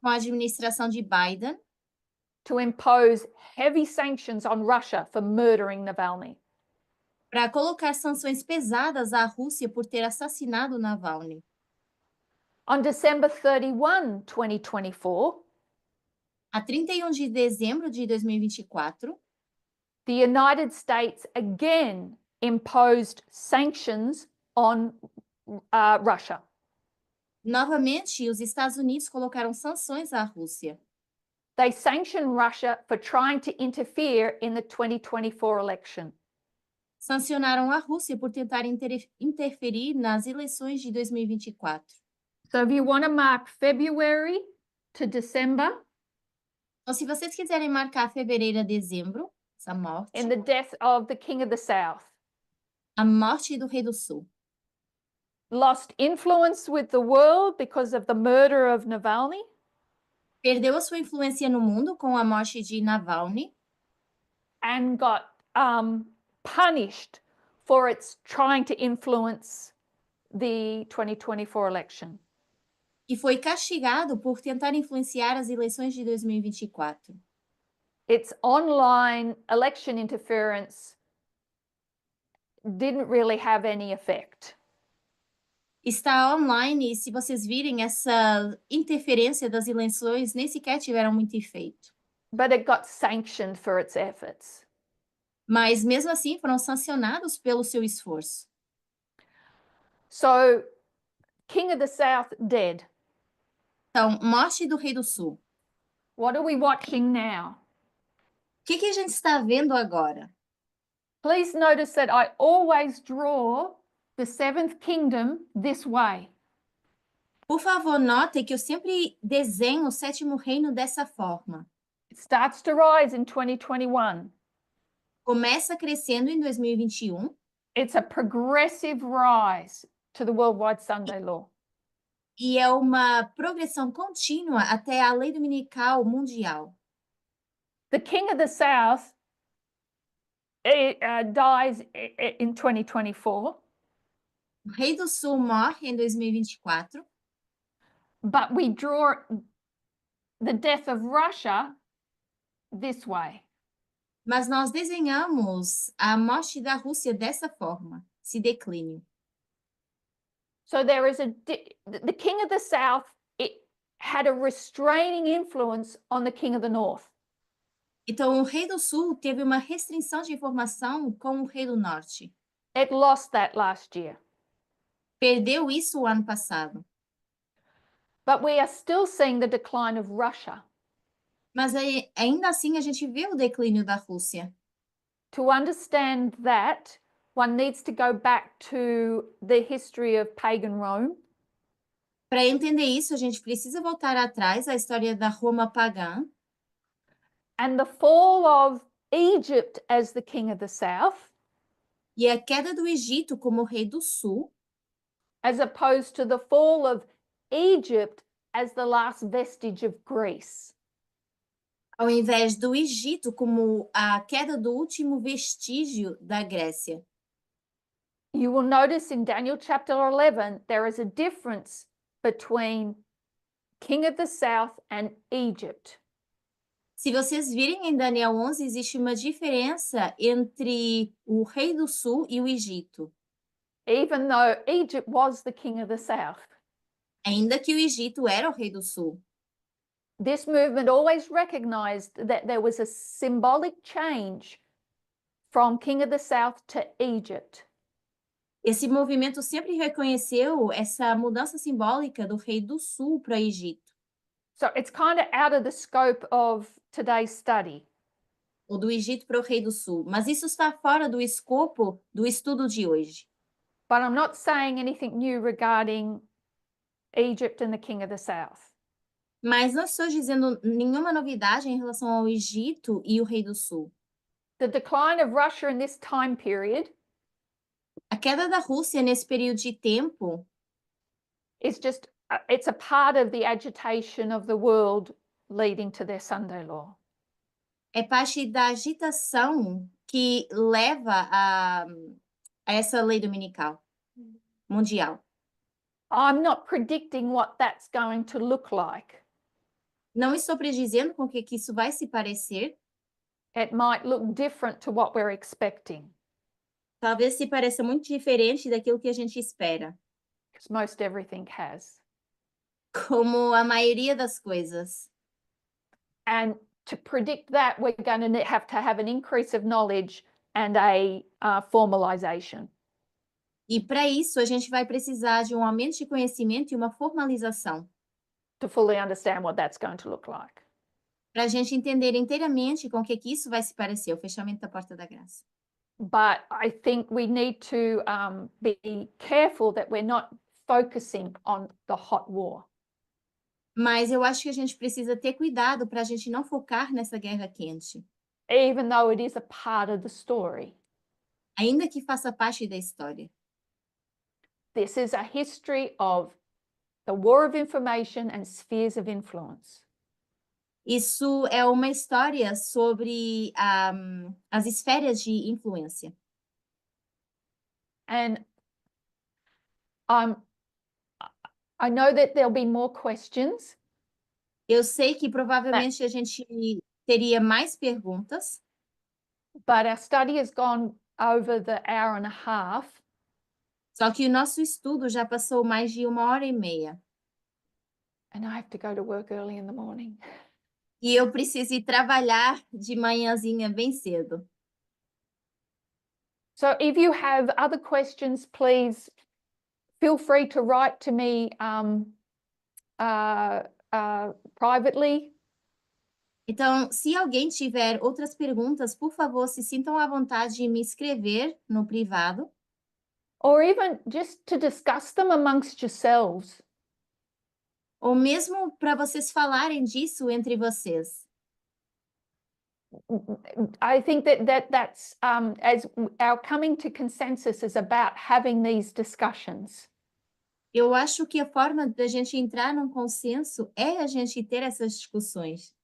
com a administração de Biden
to impose heavy sanctions on Russia for murdering Navalny.
para colocar sanções pesadas à Rússia por ter assassinado Navalny.
On December 31, 2024,
A 31 de dezembro de 2024,
the United States again imposed sanctions on Russia.
novamente os Estados Unidos colocaram sanções à Rússia.
They sanctioned Russia for trying to interfere in the 2024 election.
Sancionaram a Rússia por tentar interferir nas eleições de 2024.
So if you want to mark February to December
Então, se vocês quiserem marcar fevereiro a dezembro, essa morte,
in the death of the King of the South,
a morte do Rei do Sul,
lost influence with the world because of the murder of Navalny,
perdeu a sua influência no mundo com a morte de Navalny
and got punished for its trying to influence the 2024 election.
e foi castigado por tentar influenciar as eleições de 2024.
Its online election interference didn't really have any effect.
Está online e se vocês virem essa interferência das eleições, nem sequer tiveram muito efeito.
But it got sanctioned for its efforts.
Mas mesmo assim foram sancionados pelo seu esforço.
So, King of the South dead.
Então, morte do Rei do Sul.
What are we watching now?
O que a gente está vendo agora?
Please notice that I always draw the seventh kingdom this way.
Por favor, notem que eu sempre desenho o sétimo reino dessa forma.
It starts to rise in 2021.
Começa crescendo em 2021
It's a progressive rise to the worldwide Sunday law.
e é uma progressão contínua até a lei dominical mundial.
The King of the South dies in 2024,
O Rei do Sul morre em 2024,
but we draw the death of Russia this way.
mas nós desenhamos a morte da Rússia dessa forma, esse declínio.
So there is the King of the South, it had a restraining influence on the King of the North.
Então, o Rei do Sul teve uma restrição de informação com o Rei do Norte.
It lost that last year.
Perdeu isso o ano passado.
But we are still seeing the decline of Russia.
Mas ainda assim a gente vê o declínio da Rússia.
To understand that, one needs to go back to the history of pagan Rome.
Para entender isso, a gente precisa voltar atrás à história da Roma pagã
And the fall of Egypt as the king of the south,
e a queda do Egito como rei do sul,
as opposed to the fall of Egypt as the last vestige of Greece.
ao invés do Egito como a queda do último vestígio da Grécia.
You will notice in Daniel chapter 11, there is a difference between king of the south and Egypt.
Se vocês virem em Daniel 11, existe uma diferença entre o rei do sul e o Egito.
Even though Egypt was the king of the south.
Ainda que o Egito era o rei do sul.
This movement always recognized that there was a symbolic change from king of the south to Egypt.
Esse movimento sempre reconheceu essa mudança simbólica do rei do sul para o Egito.
So it's kind of out of the scope of today's study.
Ou do Egito para o rei do sul. Mas isso está fora do escopo do estudo de hoje.
But I'm not saying anything new regarding Egypt and the king of the south.
Mas não estou dizendo nenhuma novidade em relação ao Egito e o rei do sul.
The decline of Russia in this time period
A queda da Rússia nesse período de tempo
is just, it's a part of the agitation of the world leading to their Sunday law.
é parte da agitação que leva a essa lei dominical mundial.
I'm not predicting what that's going to look like.
Não estou predizendo com que isso vai se parecer.
It might look different to what we're expecting,
Talvez se pareça muito diferente daquilo que a gente espera.
because most everything has.
como a maioria das coisas.
And to predict that, we're going to have an increase of knowledge and a formalization.
E para isso, a gente vai precisar de um aumento de conhecimento e uma formalização,
To fully understand what that's going to look like.
para a gente entender inteiramente com o que isso vai se parecer, o fechamento da porta da graça.
But I think we need to be careful that we're not focusing on the hot war.
Mas eu acho que a gente precisa ter cuidado para a gente não focar nessa guerra quente,
Even though it is a part of the story.
ainda que faça parte da história.
This is a history of the war of information and spheres of influence.
Isso é uma história sobre as esferas de influência.
And I know that there'll be more questions,
Eu sei que provavelmente a gente teria mais perguntas,
but our study has gone over the hour and a half.
só que o nosso estudo já passou mais de 1h30.
And I have to go to work early in the morning.
E eu preciso ir trabalhar de manhãzinha bem cedo.
So if you have other questions, please feel free to write to me privately.
Então, se alguém tiver outras perguntas, por favor, se sintam à vontade de me escrever no privado,
Or even just to discuss them amongst yourselves.
ou mesmo para vocês falarem disso entre vocês.
I think that's as our coming to consensus is about having these discussions.
Eu acho que a forma da gente entrar num consenso é a gente ter essas discussões.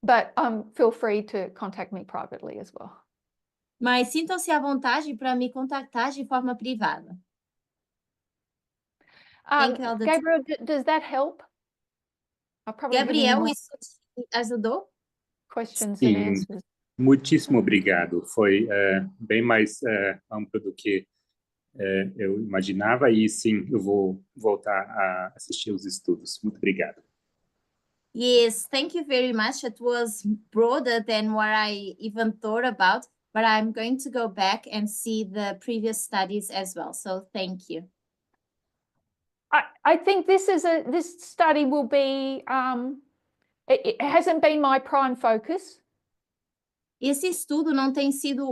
But feel free to contact me privately as well.
Mas sintam-se à vontade para me contactar de forma privada. Thank you all the
Gabriel, does that help? I'll probably give you
Gabriel,
more
isso te ajudou?
questions
Sim.
and answers.
Muitíssimo obrigado. Foi bem mais amplo do que eu imaginava e sim, eu vou voltar a assistir os estudos. Muito obrigado.
Yes, thank you very much. It was broader than what I even thought about, but I'm going to go back and see the previous studies as well. So thank you.
I think this study will be it hasn't been my prime focus.
Esse estudo não tem sido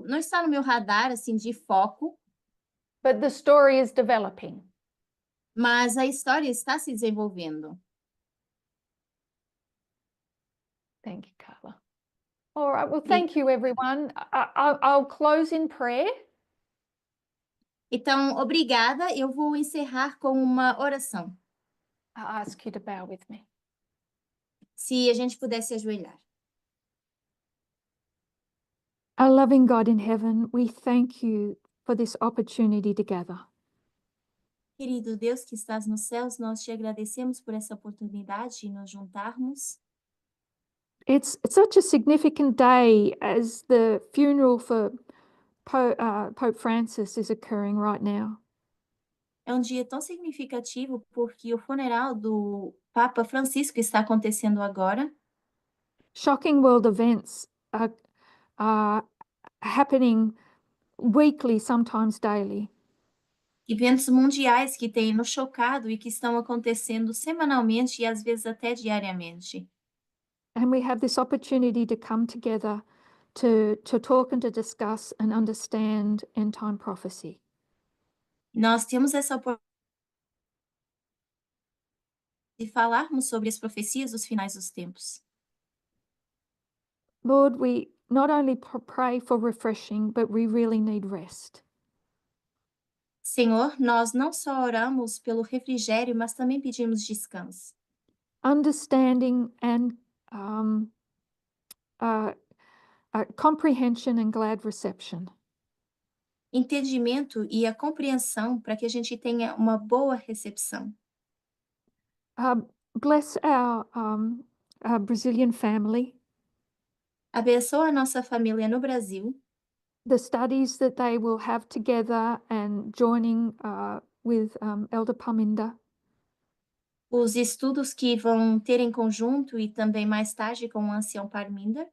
não está no meu radar assim de foco,
But the story is developing.
mas a história está se desenvolvendo.
Thank you, Carla. All right, well, thank you, everyone. I'll close in prayer.
Então, obrigada. Eu vou encerrar com uma oração.
I ask you to bow with me.
Se a gente pudesse ajoelhar.
Our loving God in heaven, we thank you for this opportunity to gather.
Querido Deus que estás nos céus, nós te agradecemos por essa oportunidade de nos juntarmos.
It's such a significant day as the funeral for Pope Francis is occurring right now.
É um dia tão significativo porque o funeral do Papa Francisco está acontecendo agora.
Shocking world events are happening weekly, sometimes daily.
Eventos mundiais que têm nos chocado e que estão acontecendo semanalmente e às vezes até diariamente.
And we have this opportunity to come together to talk and to discuss and understand end time prophecy.
Nós temos essa oportunidade de falarmos sobre as profecias dos finais dos tempos.
Lord, we not only pray for refreshing, but we really need rest.
Senhor, nós não só oramos pelo refrigério, mas também pedimos descanso.
Understanding and comprehension and glad reception.
Entendimento e a compreensão para que a gente tenha uma boa recepção.
Bless our Brazilian family.
Abençoa a nossa família no Brasil,
The studies that they will have together and joining with Elder Paminda.
os estudos que vão ter em conjunto e também mais tarde com o ancião Parminder.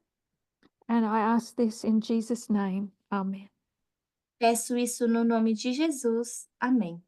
And I ask this in Jesus' name. Amen.
Peço isso no nome de Jesus. Amém.